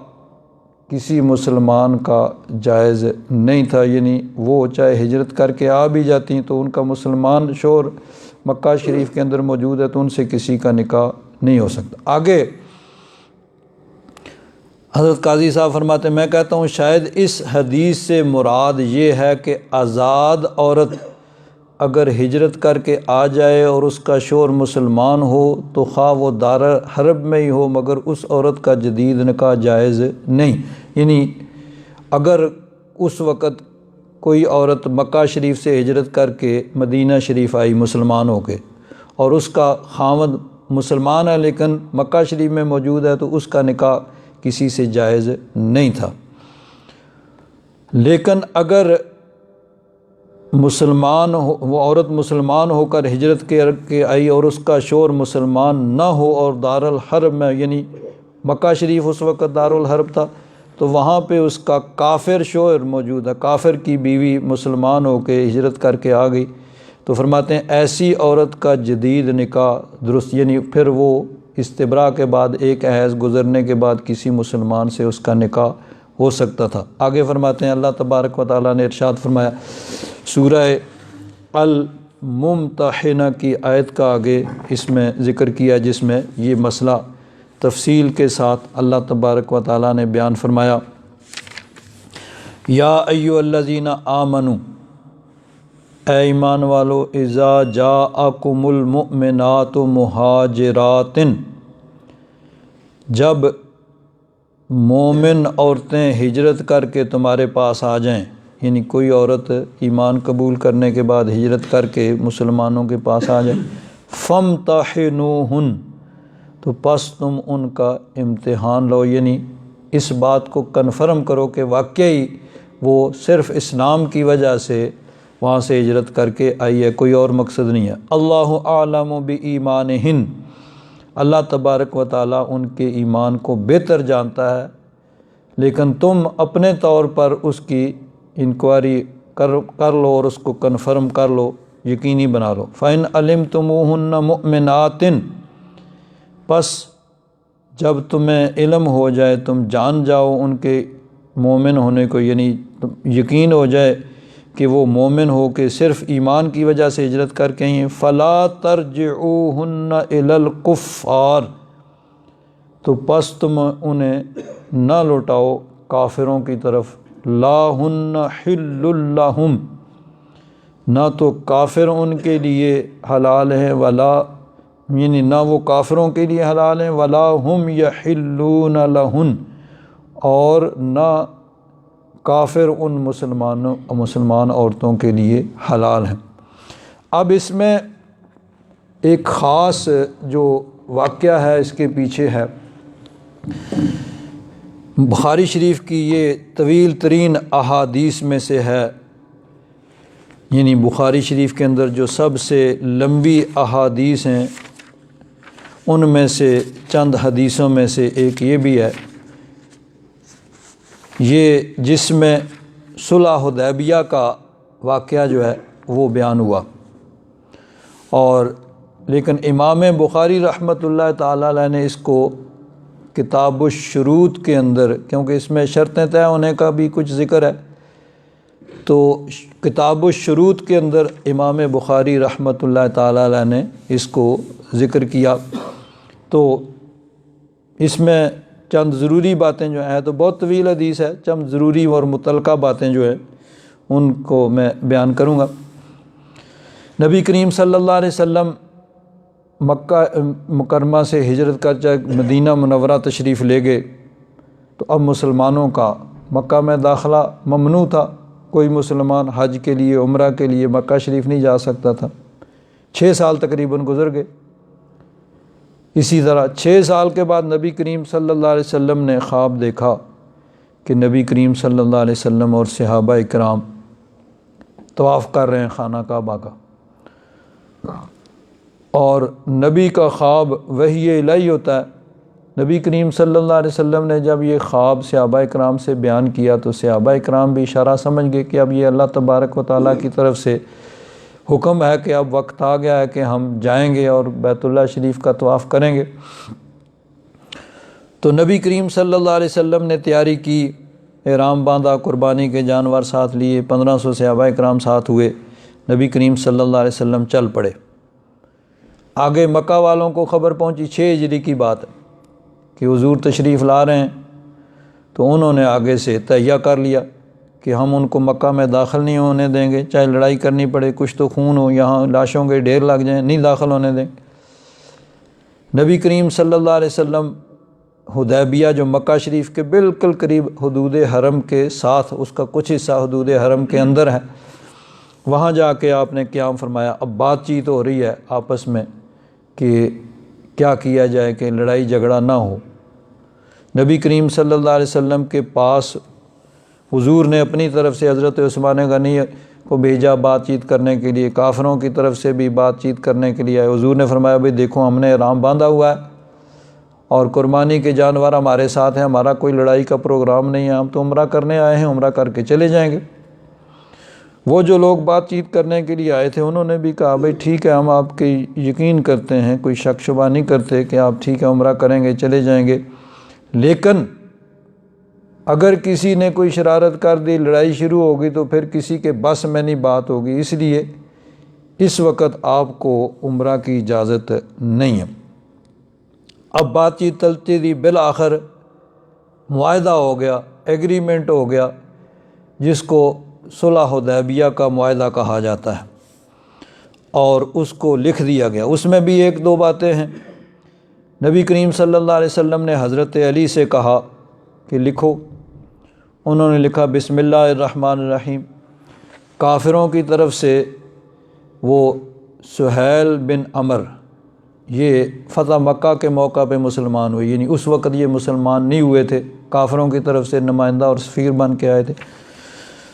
کسی مسلمان کا جائز نہیں تھا۔ یعنی وہ چاہے ہجرت کر کے آ بھی جاتی تو ان کا مسلمان شوہر مکہ شریف کے اندر موجود ہے تو ان سے کسی کا نکاح نہیں ہو سکتا۔ آگے حضرت قاضی صاحب فرماتے ہیں، میں کہتا ہوں شاید اس حدیث سے مراد یہ ہے کہ آزاد عورت اگر ہجرت کر کے آ جائے اور اس کا شوہر مسلمان ہو تو خواہ وہ دار حرب میں ہی ہو مگر اس عورت کا جدید نکاح جائز نہیں۔ یعنی اگر اس وقت کوئی عورت مکہ شریف سے ہجرت کر کے مدینہ شریف آئی مسلمان ہو کے اور اس کا خاوند مسلمان ہے لیکن مکہ شریف میں موجود ہے تو اس کا نکاح کسی سے جائز نہیں تھا۔ لیکن اگر مسلمان ہو، وہ عورت مسلمان ہو کر ہجرت کے آئی اور اس کا شوہر مسلمان نہ ہو اور دارالحرب میں، یعنی مکہ شریف اس وقت دارالحرب تھا، تو وہاں پہ اس کا کافر شوہر موجود ہے، کافر کی بیوی مسلمان ہو کے ہجرت کر کے آ گئی، تو فرماتے ہیں ایسی عورت کا جدید نکاح درست، یعنی پھر وہ استبراء کے بعد ایک حیض گزرنے کے بعد کسی مسلمان سے اس کا نکاح ہو سکتا تھا۔ آگے فرماتے ہیں اللہ تبارک و تعالیٰ نے ارشاد فرمایا سورہ الممتحنہ کی آیت کا آگے اس میں ذکر کیا جس میں یہ مسئلہ تفصیل کے ساتھ اللہ تبارک و تعالیٰ نے بیان فرمایا، یا ایھا الذین آمنوا، اے ایمان والو، اذا جاءکم المؤمنات مہاجرات، جب مومن عورتیں ہجرت کر کے تمہارے پاس آ جائیں، یعنی کوئی عورت ایمان قبول کرنے کے بعد ہجرت کر کے مسلمانوں کے پاس آ جائے، فامتحنوہن، تو پس تم ان کا امتحان لو، یعنی اس بات کو کنفرم کرو کہ واقعی وہ صرف اسلام کی وجہ سے وہاں سے ہجرت کر کے آئی ہے، کوئی اور مقصد نہیں ہے۔ اللہ اعلم بایمانہن، اللہ تبارک و تعالیٰ ان کے ایمان کو بہتر جانتا ہے، لیکن تم اپنے طور پر اس کی انکوائری کر لو اور اس کو کنفرم کر لو، یقینی بنا لو۔ فَإِنْ عَلِمْتُمُوهُنَّ مُؤْمِنَاتٍ، پس جب تمہیں علم ہو جائے، تم جان جاؤ ان کے مومن ہونے کو، یعنی یقین ہو جائے کہ وہ مومن ہو کے صرف ایمان کی وجہ سے ہجرت کر کے ہیں، فَلَا تَرْجِعُوهُنَّ إِلَى الْكُفَّارِ، تو پس تم انہیں نہ لوٹاؤ کافروں کی طرف، لا ہن حل لہم، نہ تو کافر ان کے لیے حلال ہیں، ولا، یعنی نہ وہ کافروں کے لیے حلال ہیں، ولا ہم یحلون لہن، اور نہ کافر ان مسلمان عورتوں کے لیے حلال ہیں۔ اب اس میں ایک خاص جو واقعہ ہے اس کے پیچھے ہے، بخاری شریف کی یہ طویل ترین احادیث میں سے ہے، یعنی بخاری شریف کے اندر جو سب سے لمبی احادیث ہیں ان میں سے چند حدیثوں میں سے ایک یہ بھی ہے، یہ جس میں صلح حدیبیہ کا واقعہ جو ہے وہ بیان ہوا، اور لیکن امام بخاری رحمۃ اللہ تعالیٰ علیہ نے اس کو کتاب الشروط کے اندر، کیونکہ اس میں شرطیں طے ہونے کا بھی کچھ ذکر ہے، تو کتاب الشروط کے اندر امام بخاری رحمۃ اللہ تعالیٰ علیہ نے اس کو ذکر کیا، تو اس میں چند ضروری باتیں جو ہیں، تو بہت طویل حدیث ہے، چند ضروری اور متعلقہ باتیں جو ہیں ان کو میں بیان کروں گا۔ نبی کریم صلی اللہ علیہ وسلم مکہ مکرمہ سے ہجرت کر جا مدینہ منورہ تشریف لے گئے، تو اب مسلمانوں کا مکہ میں داخلہ ممنوع تھا، کوئی مسلمان حج کے لیے عمرہ کے لیے مکہ شریف نہیں جا سکتا تھا۔ 6 سال تقریباً گزر گئے، اسی طرح 6 سال کے بعد نبی کریم صلی اللہ علیہ وسلم نے خواب دیکھا کہ نبی کریم صلی اللہ علیہ وسلم اور صحابہ اکرام طواف کر رہے ہیں خانہ کعبہ کا، اور نبی کا خواب وحی الہی ہوتا ہے۔ نبی کریم صلی اللہ علیہ وسلم نے جب یہ خواب صحابہ اکرام سے بیان کیا تو صحابہ اکرام بھی اشارہ سمجھ گئے کہ اب یہ اللہ تبارک و تعالیٰ کی طرف سے حکم ہے کہ اب وقت آ گیا ہے کہ ہم جائیں گے اور بیت اللہ شریف کا طواف کریں گے۔ تو نبی کریم صلی اللہ علیہ وسلم نے تیاری کی، احرام باندھا، قربانی کے جانور ساتھ لیے، 1500 صحابہ اکرام ساتھ ہوئے، نبی کریم صلی اللہ علیہ وسلم چل پڑے۔ آگے مکہ والوں کو خبر پہنچی، 6 ہجری کی بات ہے کہ حضور تشریف لا رہے ہیں، تو انہوں نے آگے سے تہیہ کر لیا کہ ہم ان کو مکہ میں داخل نہیں ہونے دیں گے، چاہے لڑائی کرنی پڑے، کچھ تو خون ہو، یہاں لاشوں کے ڈھیر لگ جائیں، نہیں داخل ہونے دیں گے۔ نبی کریم صلی اللہ علیہ وسلم حدیبیہ جو مکہ شریف کے بالکل قریب حدود حرم کے ساتھ، اس کا کچھ حصہ حدود حرم کے اندر ہے، وہاں جا کے آپ نے قیام فرمایا۔ اب بات چیت ہو رہی ہے آپس میں کہ کیا کیا جائے کہ لڑائی جھگڑا نہ ہو۔ نبی کریم صلی اللہ علیہ وسلم کے پاس حضور نے اپنی طرف سے حضرت عثمان غنی کو بھیجا بات چیت کرنے کے لیے، کافروں کی طرف سے بھی بات چیت کرنے کے لیے آئے۔ حضور نے فرمایا بھئی دیکھو ہم نے احرام باندھا ہوا ہے اور قربانی کے جانور ہمارے ساتھ ہیں، ہمارا کوئی لڑائی کا پروگرام نہیں ہے، ہم تو عمرہ کرنے آئے ہیں، عمرہ کر کے چلے جائیں گے۔ وہ جو لوگ بات چیت کرنے کے لیے آئے تھے انہوں نے بھی کہا بھئی ٹھیک ہے، ہم آپ کے یقین کرتے ہیں، کوئی شک شبہ نہیں کرتے کہ آپ ٹھیک ہے عمرہ کریں گے، چلے جائیں گے، لیکن اگر کسی نے کوئی شرارت کر دی، لڑائی شروع ہوگی تو پھر کسی کے بس میں نہیں بات ہوگی، اس لیے اس وقت آپ کو عمرہ کی اجازت نہیں ہے۔ اب بات چیت چلتی تھی، بالآخر معاہدہ ہو گیا، ایگریمنٹ ہو گیا، جس کو صلح حدیبیہ کا معاہدہ کہا جاتا ہے، اور اس کو لکھ دیا گیا۔ اس میں بھی 1-2 باتیں ہیں۔ نبی کریم صلی اللہ علیہ وسلم نے حضرت علی سے کہا کہ لکھو، انہوں نے لکھا بسم اللہ الرحمن الرحیم۔ کافروں کی طرف سے وہ سہیل بن عمر، یہ فتح مکہ کے موقع پہ مسلمان ہوئے، یعنی اس وقت یہ مسلمان نہیں ہوئے تھے، کافروں کی طرف سے نمائندہ اور سفیر بن کے آئے تھے،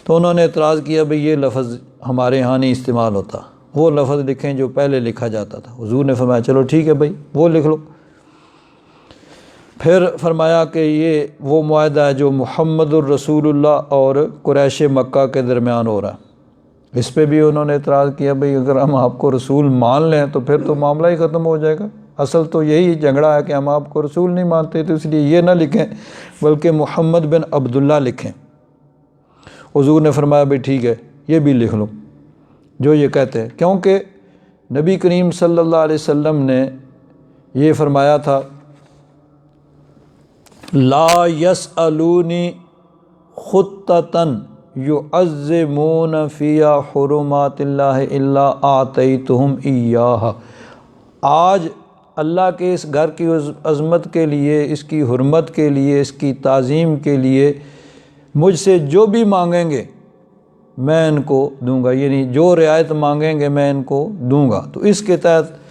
تو انہوں نے اعتراض کیا بھئی یہ لفظ ہمارے ہاں نہیں استعمال ہوتا، وہ لفظ لکھیں جو پہلے لکھا جاتا تھا۔ حضور نے فرمایا چلو ٹھیک ہے بھئی وہ لکھ لو۔ پھر فرمایا کہ یہ وہ معاہدہ ہے جو محمد الرسول اللہ اور قریش مکہ کے درمیان ہو رہا ہے۔ اس پہ بھی انہوں نے اعتراض کیا بھئی اگر ہم آپ کو رسول مان لیں تو پھر تو معاملہ ہی ختم ہو جائے گا، اصل تو یہی جھگڑا ہے کہ ہم آپ کو رسول نہیں مانتے، تو اس لیے یہ نہ لکھیں بلکہ محمد بن عبداللہ لکھیں۔ حضور نے فرمایا بھئی ٹھیک ہے یہ بھی لکھ لو جو یہ کہتے ہیں، کیونکہ نبی کریم صلی اللہ علیہ وسلم نے یہ فرمایا تھا لا یسألونی خطۃ یعظمون فیہا حرمات اللہ الا اعطیتہم ایہا۔ آج اللہ کے اس گھر کی عظمت کے لیے، اس کی حرمت کے لیے، اس کی تعظیم کے لیے مجھ سے جو بھی مانگیں گے میں ان کو دوں گا، یعنی جو رعایت مانگیں گے میں ان کو دوں گا۔ تو اس کے تحت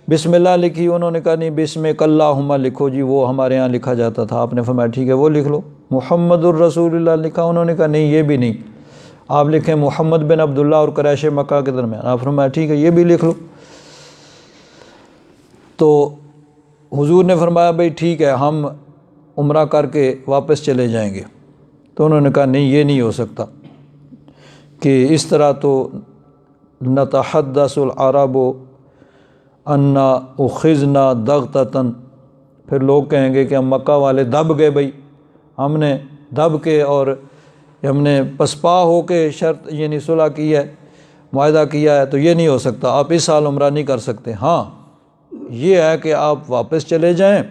بسم اللہ لکھی، انہوں نے کہا نہیں بسمک اللہم لکھو جی، وہ ہمارے ہاں لکھا جاتا تھا، آپ نے فرمایا ٹھیک ہے وہ لکھ لو۔ محمد الرسول اللہ لکھا، انہوں نے کہا نہیں یہ بھی نہیں، آپ لکھیں محمد بن عبداللہ اور قریش مکہ کے درمیان، آپ فرمایا ٹھیک ہے یہ بھی لکھ لو۔ تو حضور نے فرمایا بھئی ٹھیک ہے ہم عمرہ کر کے واپس چلے جائیں گے، تو انہوں نے کہا نہیں یہ نہیں ہو سکتا کہ اس طرح تو نتحدث العرب انا اخذنا ضغطۃ، پھر لوگ کہیں گے کہ ہم مکہ والے دب گئے، بھئی ہم نے دب کے اور ہم نے پسپا ہو کے شرط یعنی صلح کی ہے، معاہدہ کیا ہے، تو یہ نہیں ہو سکتا، آپ اس سال عمرہ نہیں کر سکتے۔ ہاں یہ ہے کہ آپ واپس چلے جائیں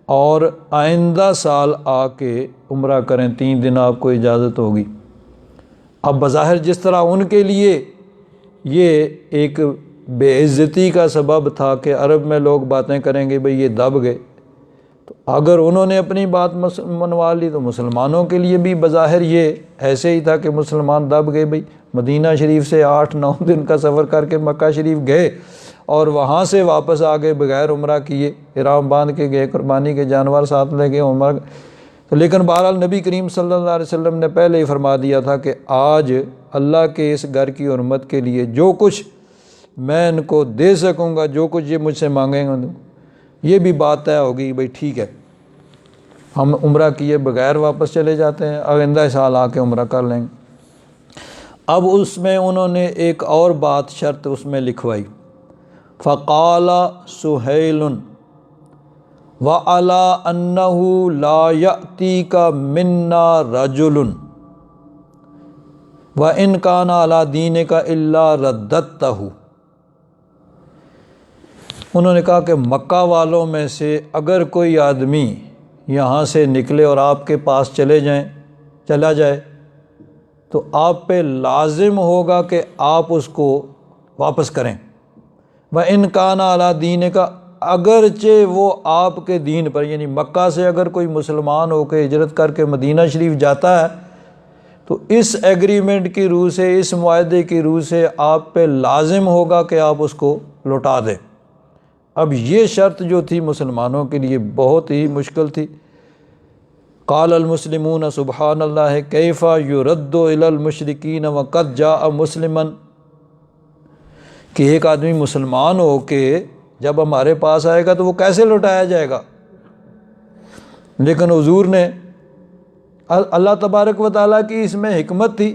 اور آئندہ سال آ کے عمرہ کریں، 3 دن آپ کو اجازت ہوگی۔ اب بظاہر جس طرح ان کے لیے یہ ایک بے عزتی کا سبب تھا کہ عرب میں لوگ باتیں کریں گے بھئی یہ دب گئے، تو اگر انہوں نے اپنی بات منوا لی تو مسلمانوں کے لیے بھی بظاہر یہ ایسے ہی تھا کہ مسلمان دب گئے، بھئی مدینہ شریف سے 8-9 دن کا سفر کر کے مکہ شریف گئے، اور وہاں سے واپس آ گئے بغیر عمرہ کیے، احرام باندھ کے گئے، قربانی کے جانور ساتھ لے گئے عمرہ۔ تو لیکن بہرحال نبی کریم صلی اللہ علیہ وسلم نے پہلے ہی فرما دیا تھا کہ آج اللہ کے اس گھر کی حرمت کے لیے جو کچھ میں ان کو دے سکوں گا، جو کچھ یہ مجھ سے مانگیں گے، یہ بھی بات طے ہوگی بھئی ٹھیک ہے، ہم عمرہ کیے بغیر واپس چلے جاتے ہیں، آئندہ سال آ کے عمرہ کر لیں گے۔ اب اس میں انہوں نے ایک اور بات شرط اس میں لکھوائی، فقال سہیل وعلی انہ لا یأتیک منا رجل وان کان علی دینک الا رددتہ۔ انہوں نے کہا کہ مکہ والوں میں سے اگر کوئی آدمی یہاں سے نکلے اور آپ کے پاس چلا جائے تو آپ پہ لازم ہوگا کہ آپ اس کو واپس کریں۔ وَإِن كَانَ عَلَىٰ دِينِكَ، اگرچہ وہ آپ کے دین پر، یعنی مکہ سے اگر کوئی مسلمان ہو کے ہجرت کر کے مدینہ شریف جاتا ہے تو اس ایگریمنٹ کی روح سے، اس معاہدے کی روح سے آپ پہ لازم ہوگا کہ آپ اس کو لوٹا دیں۔ اب یہ شرط جو تھی مسلمانوں کے لیے بہت ہی مشکل تھی۔ قال المسلمون سبحان اللہ کیف یرد الی المشرکین وقد جاء مسلما، کہ ایک آدمی مسلمان ہو کے جب ہمارے پاس آئے گا تو وہ کیسے لوٹایا جائے گا؟ لیکن حضور نے، اللہ تبارک و تعالیٰ کی اس میں حکمت تھی،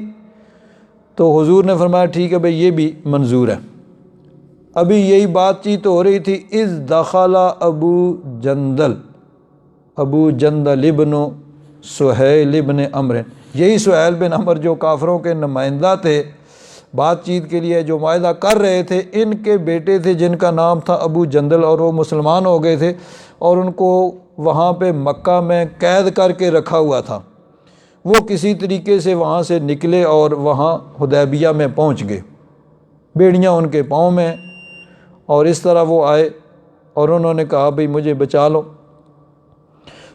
تو حضور نے فرمایا ٹھیک ہے بھئی یہ بھی منظور ہے۔ ابھی یہی بات چیت ہو رہی تھی، اذ دخل ابو جندل ابن سہیل ابن عمرو، یہی سہیل بن عمرو جو کافروں کے نمائندہ تھے بات چیت کے لیے، جو معاہدہ کر رہے تھے، ان کے بیٹے تھے جن کا نام تھا ابو جندل، اور وہ مسلمان ہو گئے تھے اور ان کو وہاں پہ مکہ میں قید کر کے رکھا ہوا تھا۔ وہ کسی طریقے سے وہاں سے نکلے اور وہاں حدیبیہ میں پہنچ گئے، بیڑیاں ان کے پاؤں میں، اور اس طرح وہ آئے اور انہوں نے کہا بھئی مجھے بچا لو۔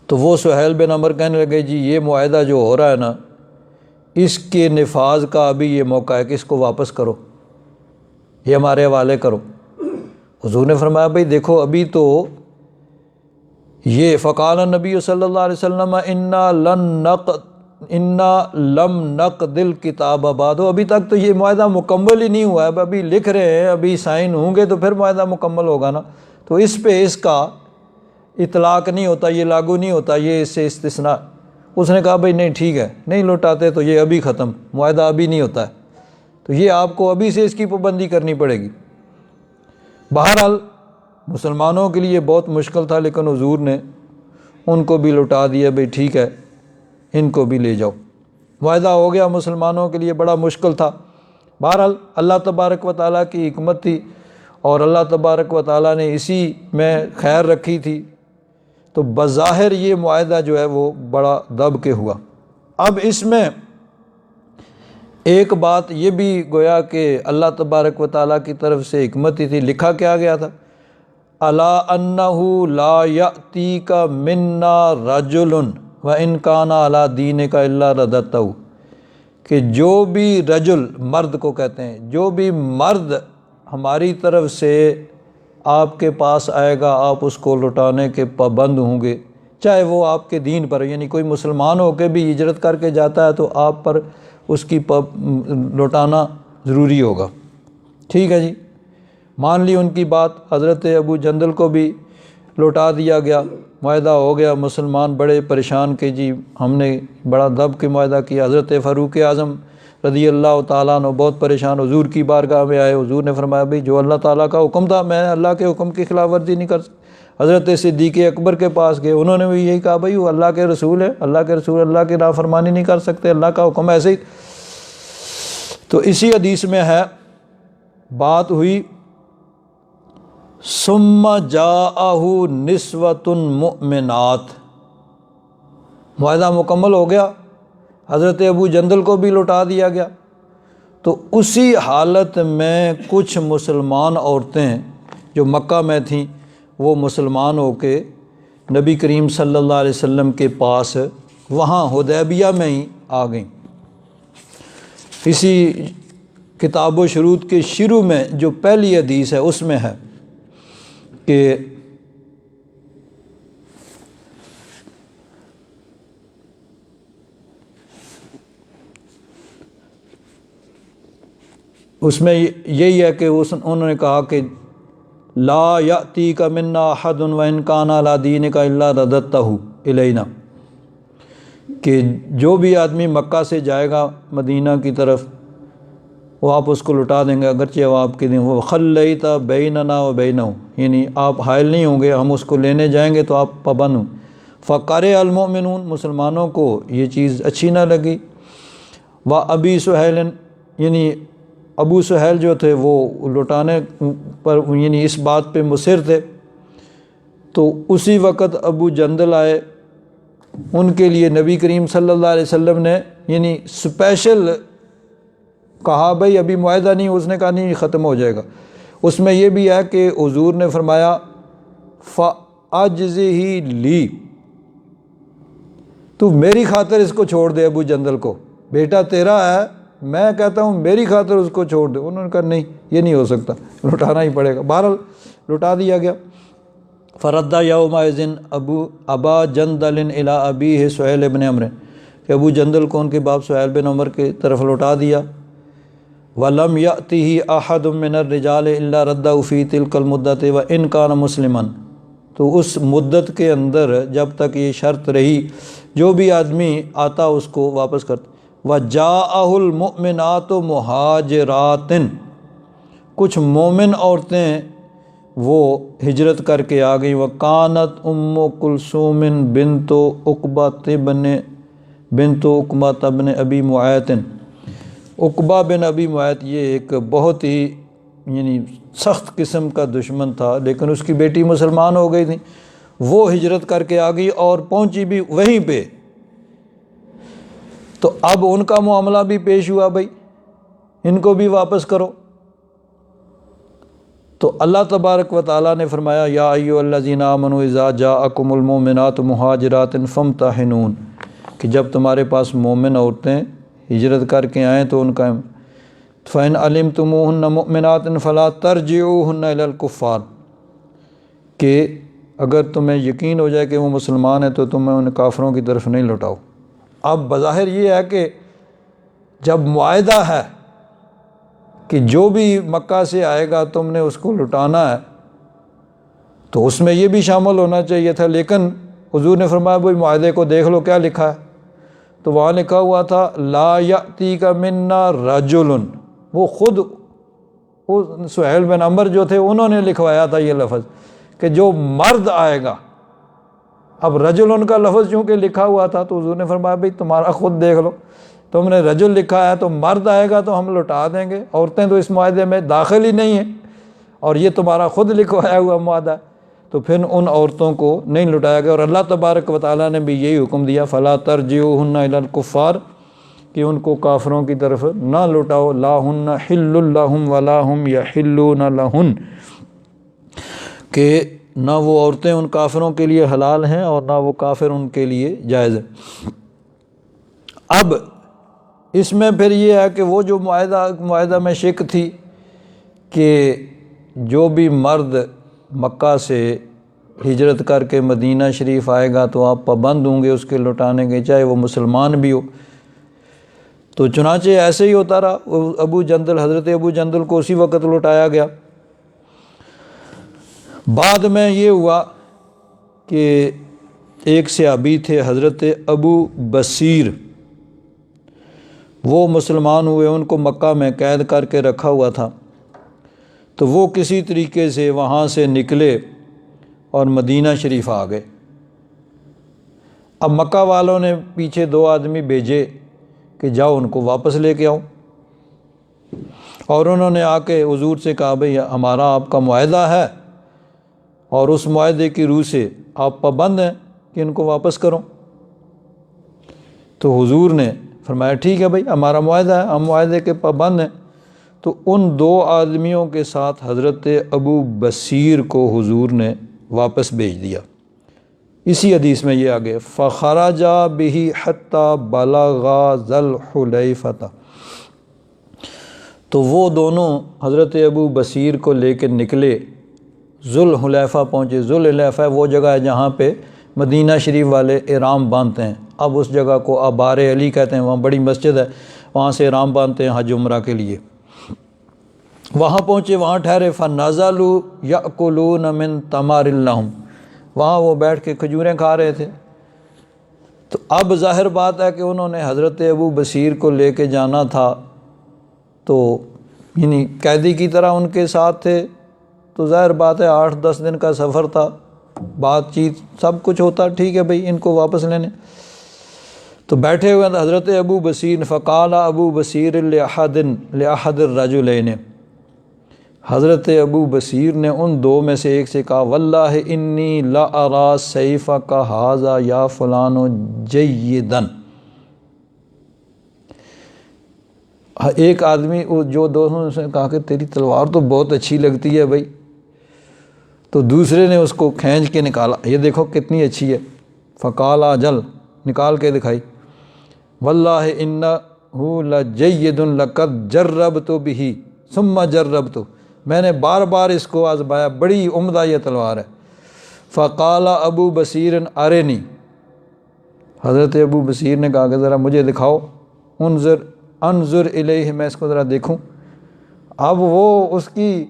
تو وہ سہیل بن عمرو کہنے لگے جی یہ معاہدہ جو ہو رہا ہے نا، اس کے نفاذ کا ابھی یہ موقع ہے کہ اس کو واپس کرو، یہ ہمارے حوالے کرو۔ حضور نے فرمایا بھئی دیکھو ابھی تو یہ فقال النبی صلی اللہ علیہ وسلم انا لم نقض الکتاب بعد، ابھی تک تو یہ معاہدہ مکمل ہی نہیں ہوا ہے، ابھی لکھ رہے ہیں، ابھی سائن ہوں گے تو پھر معاہدہ مکمل ہوگا نا، تو اس پہ اس کا اطلاق نہیں ہوتا، یہ لاگو نہیں ہوتا، یہ اس سے استثناء۔ اس نے کہا بھئی نہیں ٹھیک ہے، نہیں لوٹاتے تو یہ ابھی ختم، معاہدہ ابھی نہیں ہوتا ہے، تو یہ آپ کو ابھی سے اس کی پابندی کرنی پڑے گی۔ بہرحال مسلمانوں کے لیے بہت مشکل تھا، لیکن حضور نے ان کو بھی لوٹا دیا، بھئی ٹھیک ہے ان کو بھی لے جاؤ، معاہدہ ہو گیا۔ مسلمانوں کے لیے بڑا مشکل تھا، بہرحال اللہ تبارک و تعالیٰ کی حکمت تھی اور اللہ تبارک و تعالیٰ نے اسی میں خیر رکھی تھی، تو بظاہر یہ معاہدہ جو ہے وہ بڑا دب کے ہوا۔ اب اس میں ایک بات یہ بھی گویا کہ اللہ تبارک و تعالیٰ کی طرف سے حکمت ہی تھی، لکھا کیا گیا تھا، الا انہ لا یأتیک منا رجل وان کان علی دینک الا رددتہ، کہ جو بھی رجل، مرد کو کہتے ہیں، جو بھی مرد ہماری طرف سے آپ کے پاس آئے گا آپ اس کو لوٹانے کے پابند ہوں گے، چاہے وہ آپ کے دین پر، یعنی کوئی مسلمان ہو کے بھی ہجرت کر کے جاتا ہے تو آپ پر اس کی لوٹانا ضروری ہوگا۔ ٹھیک ہے جی، مان لی ان کی بات، حضرت ابو جندل کو بھی لوٹا دیا گیا، معاہدہ ہو گیا۔ مسلمان بڑے پریشان کہ جی ہم نے بڑا دب کے معاہدہ کیا۔ حضرت فاروق اعظم رضی اللہ تعالیٰ عنہ بہت پریشان حضور کی بارگاہ میں آئے، حضور نے فرمایا بھئی جو اللہ تعالیٰ کا حکم تھا میں اللہ کے حکم کی خلاف ورزی نہیں کر سکتا۔ حضرت صدیق اکبر کے پاس گئے، انہوں نے بھی یہی کہا بھئی وہ اللہ کے رسول ہے، اللہ کے رسول اللہ کی نافرمانی نہیں کر سکتے، اللہ کا حکم ایسے ہی۔ تو اسی حدیث میں ہے، بات ہوئی ثم جاءہ نسوۃ مؤمنات، معاہدہ مکمل ہو گیا، حضرت ابو جندل کو بھی لوٹا دیا گیا، تو اسی حالت میں کچھ مسلمان عورتیں جو مکہ میں تھیں وہ مسلمان ہو کے نبی کریم صلی اللہ علیہ وسلم کے پاس وہاں حدیبیہ میں ہی آ گئیں۔ اسی کتاب و شروط کے شروع میں جو پہلی حدیث ہے اس میں ہے کہ اس میں یہی ہے کہ انہوں نے کہا کہ لا یأتیک منا احد وان کان علی دینک الا رددتہ الینا، کہ جو بھی آدمی مکہ سے جائے گا مدینہ کی طرف وہ آپ اس کو لٹا دیں گے اگرچہ وہ آپ کے دین وہ خلیت بیننا و بینہ، یعنی آپ حائل نہیں ہوں گے، ہم اس کو لینے جائیں گے تو آپ پابند ہوں۔ فقرہ المؤمنون، مسلمانوں کو یہ چیز اچھی نہ لگی۔ و ابی سہیل، یعنی ابو سہیل جو تھے وہ لٹانے پر یعنی اس بات پہ مصر تھے، تو اسی وقت ابو جندل آئے، ان کے لیے نبی کریم صلی اللہ علیہ وسلم نے یعنی اسپیشل کہا بھائی ابھی معاہدہ نہیں، اس نے کہا نہیں ختم ہو جائے گا۔ اس میں یہ بھی ہے کہ حضور نے فرمایا فَأَجْزِهِ لِي، تو میری خاطر اس کو چھوڑ دے، ابو جندل کو، بیٹا تیرا ہے، میں کہتا ہوں میری خاطر اس کو چھوڑ دے۔ انہوں نے کہا نہیں یہ نہیں ہو سکتا، لٹانا ہی پڑے گا۔ بہرحال لٹا دیا گیا۔ فرد یومئذ ابا جندل الی ابیہ سہیل بن عمرو، کہ ابو جندل کو ان کے باپ سہیل بن عمر کی طرف لٹا دیا۔ وَلَمْ يَأْتِهِ أَحَدٌ مِّنَ الرِّجَالِ إِلَّا رَدَّهُ فِي تِلْكَ الْمُدَّةِ وَإِنْ كَانَ مُسْلِمًا، تو اس مدت کے اندر جب تک یہ شرط رہی جو بھی آدمی آتا اس کو واپس کرتا۔ وَجَاءَهُ الْمُؤْمِنَاتُ مُهَاجِرَاتٍ، کچھ مومن عورتیں وہ ہجرت کر کے آ گئیں۔ وَكَانَتْ أُمُّ كُلْثُومٍ بِنْتُ عُقبَةَ بن ابی معیط، عقبہ بن ابی معیط یہ ایک بہت ہی یعنی سخت قسم کا دشمن تھا، لیکن اس کی بیٹی مسلمان ہو گئی تھی، وہ ہجرت کر کے آ گئی اور پہنچی بھی وہیں پہ۔ تو اب ان کا معاملہ بھی پیش ہوا، بھائی ان کو بھی واپس کرو۔ تو اللہ تبارک و تعالیٰ نے فرمایا یا ایھا الذین آمنوا اذا جاءکم المؤمنات مہاجرات فامتحنون، کہ جب تمہارے پاس مومن عورتیں ہجرت کر کے آئیں تو ان کا فَإِنْ عَلِمْتُمُوهُنَّ مُؤْمِنَاتٍ فَلَا تَرْجِعُوهُنَّ إِلَى الْكُفَّارِ، کہ اگر تمہیں یقین ہو جائے کہ وہ مسلمان ہیں تو تمہیں ان کافروں کی طرف نہیں لوٹاؤ۔ اب بظاہر یہ ہے کہ جب معاہدہ ہے کہ جو بھی مکہ سے آئے گا تم نے اس کو لٹانا ہے، تو اس میں یہ بھی شامل ہونا چاہیے تھا، لیکن حضور نے فرمایا بھائی معاہدے کو دیکھ لو کیا لکھا ہے، تو وہاں لکھا ہوا تھا لا یأتیک منا رجل، وہ خود وہ سہیل بن عمر جو تھے انہوں نے لکھوایا تھا یہ لفظ کہ جو مرد آئے گا۔ اب رجل ان کا لفظ چونکہ لکھا ہوا تھا تو حضور نے فرمایا بھائی تمہارا خود دیکھ لو، تم نے رجل لکھا ہے تو مرد آئے گا تو ہم لٹا دیں گے، عورتیں تو اس معاہدے میں داخل ہی نہیں ہیں، اور یہ تمہارا خود لکھوایا ہوا معاہدہ ہے۔ تو پھر ان عورتوں کو نہیں لٹایا گیا، اور اللہ تبارک و تعالیٰ نے بھی یہی حکم دیا فَلَا تَرْجِعُوهُنَّ إِلَى الْكُفَّارِ، کہ ان کو کافروں کی طرف نہ لٹاؤ، لا ہن حل لہم ولا ہم یحلون لہن، کہ نہ وہ عورتیں ان کافروں کے لیے حلال ہیں اور نہ وہ کافر ان کے لیے جائز ہیں۔ اب اس میں پھر یہ ہے کہ وہ جو معاہدہ میں شک تھی کہ جو بھی مرد مکہ سے ہجرت کر کے مدینہ شریف آئے گا تو آپ پابند ہوں گے اس کے لٹانے کے، چاہے وہ مسلمان بھی ہو۔ تو چنانچہ ایسے ہی ہوتا رہا، حضرت ابو جندل کو اسی وقت لٹایا گیا۔ بعد میں یہ ہوا کہ ایک صحابی تھے حضرت ابو بصیر، وہ مسلمان ہوئے، ان کو مکہ میں قید کر کے رکھا ہوا تھا، تو وہ کسی طریقے سے وہاں سے نکلے اور مدینہ شریف آ گئے۔ اب مکہ والوں نے پیچھے 2 آدمی بھیجے کہ جاؤ ان کو واپس لے کے آؤ، اور انہوں نے آ کے حضور سے کہا بھئی ہمارا آپ کا معاہدہ ہے اور اس معاہدے کی روح سے آپ پابند ہیں کہ ان کو واپس کرو۔ تو حضور نے فرمایا ٹھیک ہے بھئی ہمارا معاہدہ ہے، ہم معاہدے کے پابند ہیں۔ تو ان 2 آدمیوں کے ساتھ حضرت ابو بصیر کو حضور نے واپس بھیج دیا۔ اسی حدیث میں یہ آگے فخرج بہ حتی بلغ ذی الحلیفۃ، تو وہ دونوں حضرت ابو بصیر کو لے کے نکلے، ذوالحلیفہ پہنچے۔ ذوالحلیفہ وہ جگہ ہے جہاں پہ مدینہ شریف والے احرام باندھتے ہیں، اب اس جگہ کو آبار علی کہتے ہیں، وہاں بڑی مسجد ہے، وہاں سے احرام باندھتے ہیں حج عمرہ کے لیے۔ وہاں پہنچے، وہاں ٹھہرے، فَنَزَلُوا يَأْكُلُونَ مِن تَمَارٍ لَهُمْ، وہاں وہ بیٹھ کے کھجوریں کھا رہے تھے۔ تو اب ظاہر بات ہے کہ انہوں نے حضرت ابو بصیر کو لے کے جانا تھا، تو یعنی قیدی کی طرح ان کے ساتھ تھے، تو ظاہر بات ہے 8-10 دن کا سفر تھا، بات چیت سب کچھ ہوتا، ٹھیک ہے بھئی ان کو واپس لینے۔ تو بیٹھے ہوئے تھے حضرت ابو بصیر، فقال ابو بصیر لأحد الرجلین، حضرت ابو بصیر نے ان دو میں سے ایک سے کہا، واللہ انی لأری سیفک ھذا یا فلان جیدا۔ ایک آدمی جو دونوں سے کہا کہ تیری تلوار تو بہت اچھی لگتی ہے بھائی، تو دوسرے نے اس کو کھینچ کے نکالا، یہ دیکھو کتنی اچھی ہے، فقال اجل، نکال کے دکھائی، واللہ انہ لجید لقد جربت بہ ثم جربت، میں نے بار بار اس کو آزمایا، بڑی عمدہ یہ تلوار ہے۔ فقال ابو بصیر ارنی، حضرت ابو بصیر نے کہا کہ ذرا مجھے دکھاؤ، انظر الیہ، میں اس کو ذرا دیکھوں۔ اب وہ اس کی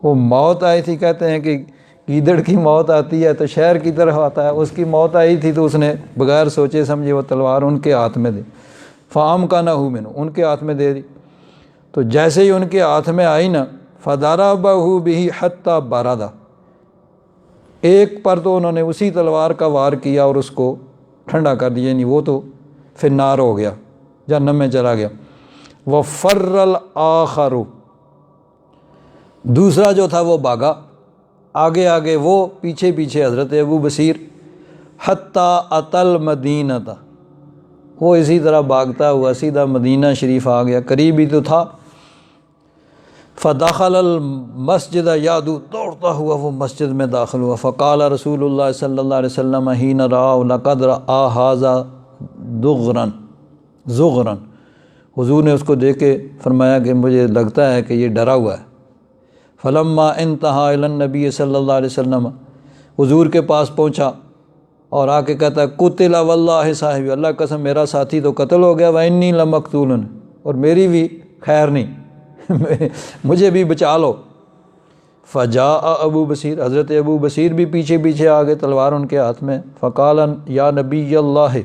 وہ موت آئی تھی، کہتے ہیں کہ گیدڑ کی موت آتی ہے تو شہر کی طرف آتا ہے، اس کی موت آئی تھی تو اس نے بغیر سوچے سمجھے وہ تلوار ان کے ہاتھ میں دی، فَأَمْكَنَهُ مِنْهُ، ان کے ہاتھ میں دے دی۔ تو جیسے ہی ان کے ہاتھ میں آئی نا، فَضَرَبَهُ بِهِ حَتَّى بَرَدَ، ایک پر تو انہوں نے اسی تلوار کا وار کیا اور اس کو ٹھنڈا کر دیا، یعنی وہ تو فی النار ہو گیا، جہنم میں چلا گیا۔ وَفَرَّ الْآخَرُ، دوسرا جو تھا وہ بھاگا، آگے آگے وہ، پیچھے پیچھے حضرت ابو بصیر، حتیٰ اتی المدینۃ، وہ اسی طرح بھاگتا ہوا سیدھا مدینہ شریف آ گیا، قریب ہی تو تھا۔ فدخل المسجد یادو، دوڑتا ہوا وہ مسجد میں داخل ہوا۔ فقال رسول اللہ صلی اللہ علیہ وسلم حین رآہ لقد رآ ھذا زغرا، حضور نے اس کو دیکھ کے فرمایا کہ مجھے لگتا ہے کہ یہ ڈرا ہوا ہے۔ فلما انتہا الی النبی صلی اللہ علیہ وسلم، حضور کے پاس پہنچا اور آ کے کہتا ہے قتل واللہ صاحبی، اللہ قسم میرا ساتھی تو قتل ہو گیا، وانی لمقتول، اور میری بھی خیر نہیں، مجھے بھی بچا لو۔ فجاء ابو بصیر، حضرت ابو بصیر بھی پیچھے پیچھے آ گئے، تلوار ان کے ہاتھ میں۔ فقال یا نبی اللہ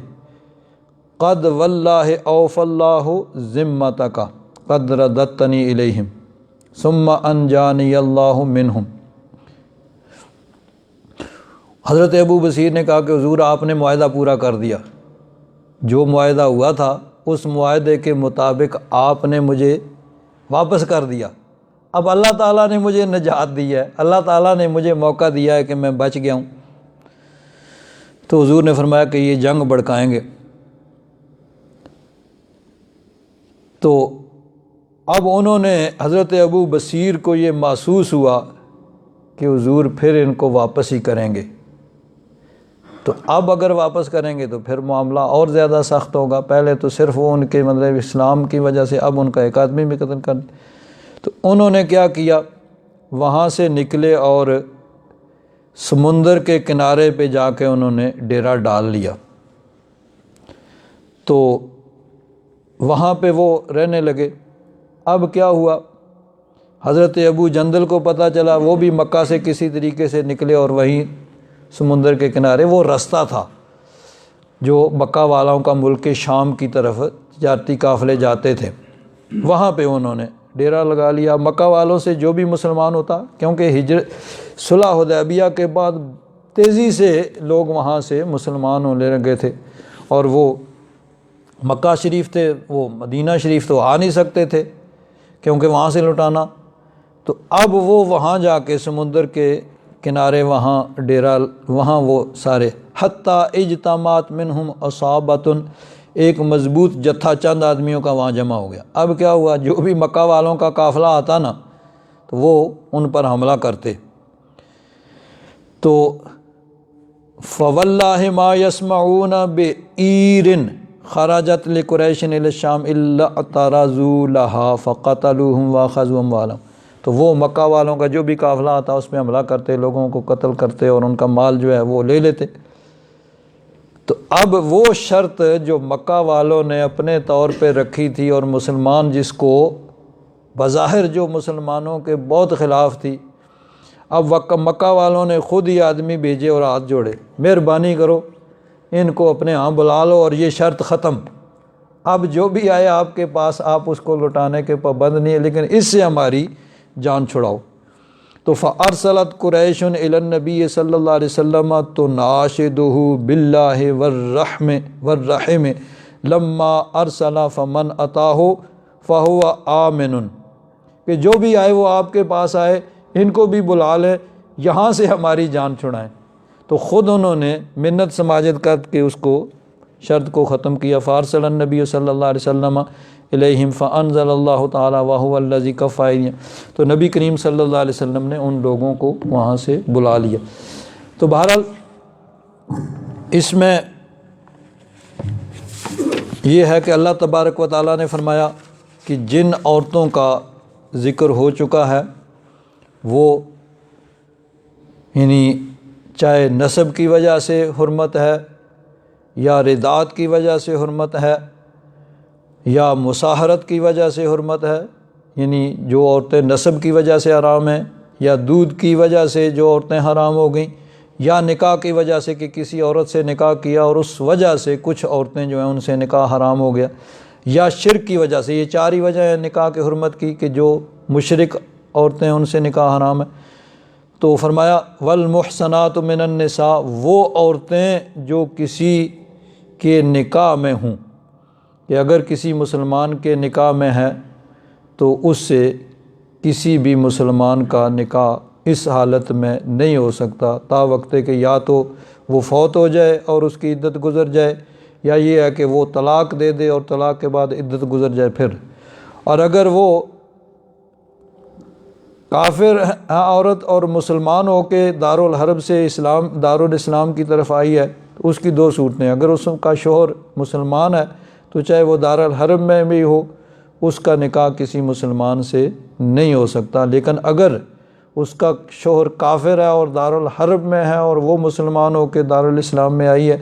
قد واللہ اوفى اللہ ذمتک قد رددتنی الیہم ثم انجانی اللہ منہم۔ حضرت ابو بصیر نے کہا کہ حضور آپ نے معاہدہ پورا کر دیا، جو معاہدہ ہوا تھا اس معاہدے کے مطابق آپ نے مجھے واپس کر دیا، اب اللہ تعالیٰ نے مجھے نجات دی ہے، اللہ تعالیٰ نے مجھے موقع دیا ہے کہ میں بچ گیا ہوں۔ تو حضور نے فرمایا کہ یہ جنگ بھڑکائیں گے۔ تو اب انہوں نے حضرت ابو بصیر کو یہ محسوس ہوا کہ حضور پھر ان کو واپس ہی کریں گے، تو اب اگر واپس کریں گے تو پھر معاملہ اور زیادہ سخت ہوگا، پہلے تو صرف وہ ان کے مطلب اسلام کی وجہ سے، اب ان کا ایک آدمی بھی قتل کر دیا۔ تو انہوں نے کیا کیا، وہاں سے نکلے اور سمندر کے کنارے پہ جا کے انہوں نے ڈیرا ڈال لیا، تو وہاں پہ وہ رہنے لگے۔ اب کیا ہوا، حضرت ابو جندل کو پتہ چلا، وہ بھی مکہ سے کسی طریقے سے نکلے اور وہیں سمندر کے کنارے، وہ رستہ تھا جو مکہ والوں کا ملک شام کی طرف تجارتی قافلے جاتے تھے، وہاں پہ انہوں نے ڈیرا لگا لیا۔ مکہ والوں سے جو بھی مسلمان ہوتا، کیونکہ صلح حدیبیہ کے بعد تیزی سے لوگ وہاں سے مسلمان ہونے لگے تھے، اور وہ مکہ شریف تھے، وہ مدینہ شریف تو آ نہیں سکتے تھے کیونکہ وہاں سے لٹانا، تو اب وہ وہاں جا کے سمندر کے کنارے وہاں ڈیرا، وہاں وہ سارے، حتیٰ اجتماعت منہم اصابۃ، ایک مضبوط جتھا چند آدمیوں کا وہاں جمع ہو گیا۔ اب کیا ہوا، جو بھی مکہ والوں کا قافلہ آتا نا تو وہ ان پر حملہ کرتے۔ تو فواللہ ما یسمعون بعیر خرجت لقریش الی الشام الا اعترضوا لها فقتلوهم واخذوا اموالهم، تو وہ مکہ والوں کا جو بھی قافلہ آتا اس پہ حملہ کرتے، لوگوں کو قتل کرتے اور ان کا مال جو ہے وہ لے لیتے۔ تو اب وہ شرط جو مکہ والوں نے اپنے طور پہ رکھی تھی اور مسلمان جس کو بظاہر جو مسلمانوں کے بہت خلاف تھی، اب مکہ والوں نے خود ہی آدمی بھیجے اور ہاتھ جوڑے، مہربانی کرو ان کو اپنے ہاں بلا لو اور یہ شرط ختم، اب جو بھی آئے آپ کے پاس آپ اس کو لوٹانے کے پابند نہیں ہے، لیکن اس سے ہماری جان چھڑاؤ۔ تو فارسلت قریش الی النبی صلی اللہ علیہ وسلم تناشدہ باللہ والرحم لما ارسل فمن اتاہ فہو آمن، کہ جو بھی آئے وہ آپ کے پاس آئے، ان کو بھی بلا لیں، یہاں سے ہماری جان چھڑائیں۔ تو خود انہوں نے منت سماجت کر کے اس کو شرط کو ختم کیا۔ فارسل النبی صلی اللہ علیہ وسلم الیہم فانزل اللہ تعالی وہو الذی کف ایدیہم، تو نبی کریم صلی اللہ علیہ وسلم نے ان لوگوں کو وہاں سے بلا لیا۔ تو بہرحال اس میں یہ ہے کہ اللہ تبارک و تعالیٰ نے فرمایا کہ جن عورتوں کا ذکر ہو چکا ہے وہ یعنی چاہے نسب کی وجہ سے حرمت ہے یا رداعت کی وجہ سے حرمت ہے یا مصاہرت کی وجہ سے حرمت ہے، یعنی جو عورتیں نسب کی وجہ سے حرام ہیں، یا دودھ کی وجہ سے جو عورتیں حرام ہو گئیں، یا نکاح کی وجہ سے کہ کسی عورت سے نکاح کیا اور اس وجہ سے کچھ عورتیں جو ہیں ان سے نکاح حرام ہو گیا، یا شرک کی وجہ سے، یہ چار ہی وجہ ہے نکاح کی حرمت کی کہ جو مشرک عورتیں ان سے نکاح حرام ہے۔ تو فرمایا والمحصنات من النساء، وہ عورتیں جو کسی کے نکاح میں ہوں، کہ اگر کسی مسلمان کے نکاح میں ہے تو اس سے کسی بھی مسلمان کا نکاح اس حالت میں نہیں ہو سکتا تا وقت کہ یا تو وہ فوت ہو جائے اور اس کی عدت گزر جائے، یا یہ ہے کہ وہ طلاق دے دے اور طلاق کے بعد عدت گزر جائے پھر، اور اگر وہ کافر عورت اور مسلمان ہو کے دارالحرب سے دارالاسلام کی طرف آئی ہے تو اس کی دو صورتیں، اگر اس کا شوہر مسلمان ہے تو چاہے وہ دارالحرب میں بھی ہو اس کا نکاح کسی مسلمان سے نہیں ہو سکتا، لیکن اگر اس کا شوہر کافر ہے اور دارالحرب میں ہے اور وہ مسلمان ہو کے دارالاسلام میں آئی ہے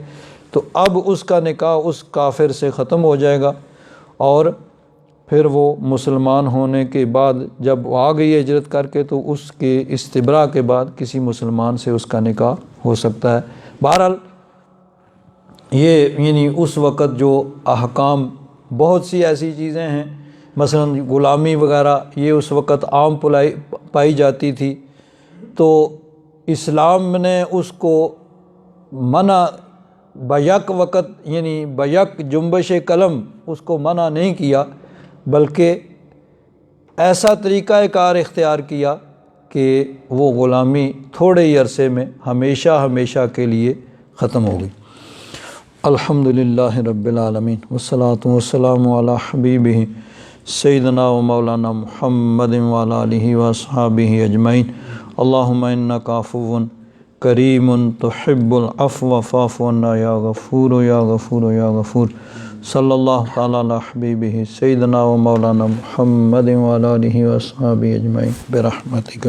تو اب اس کا نکاح اس کافر سے ختم ہو جائے گا، اور پھر وہ مسلمان ہونے کے بعد جب وہ آ گئی ہجرت کر کے تو اس کے استبراء کے بعد کسی مسلمان سے اس کا نکاح ہو سکتا ہے۔ بہرحال یہ یعنی اس وقت جو احکام، بہت سی ایسی چیزیں ہیں مثلا غلامی وغیرہ یہ اس وقت عام پائی جاتی تھی، تو اسلام نے اس کو منع بیک وقت یعنی بیک جنبش قلم اس کو منع نہیں کیا، بلکہ ایسا طریقہ کار اختیار کیا کہ وہ غلامی تھوڑے ہی عرصے میں ہمیشہ کے لیے ختم ہو گئی۔ الحمدللہ رب العالمین والصلاة والسلام علی حبیبہ سیدنا و مولانا محمد وعلی آلہ واصحابہ اجمعین۔ اللہم انک عفو کریم تحب العفو فاعف عنا یا غفور یا غفور یا غفور۔ صلی اللہ تعالی علی حبیبہ سیدنا و مولانا محمد وعلی آلہ واصحابہ اجمعین برحمتک۔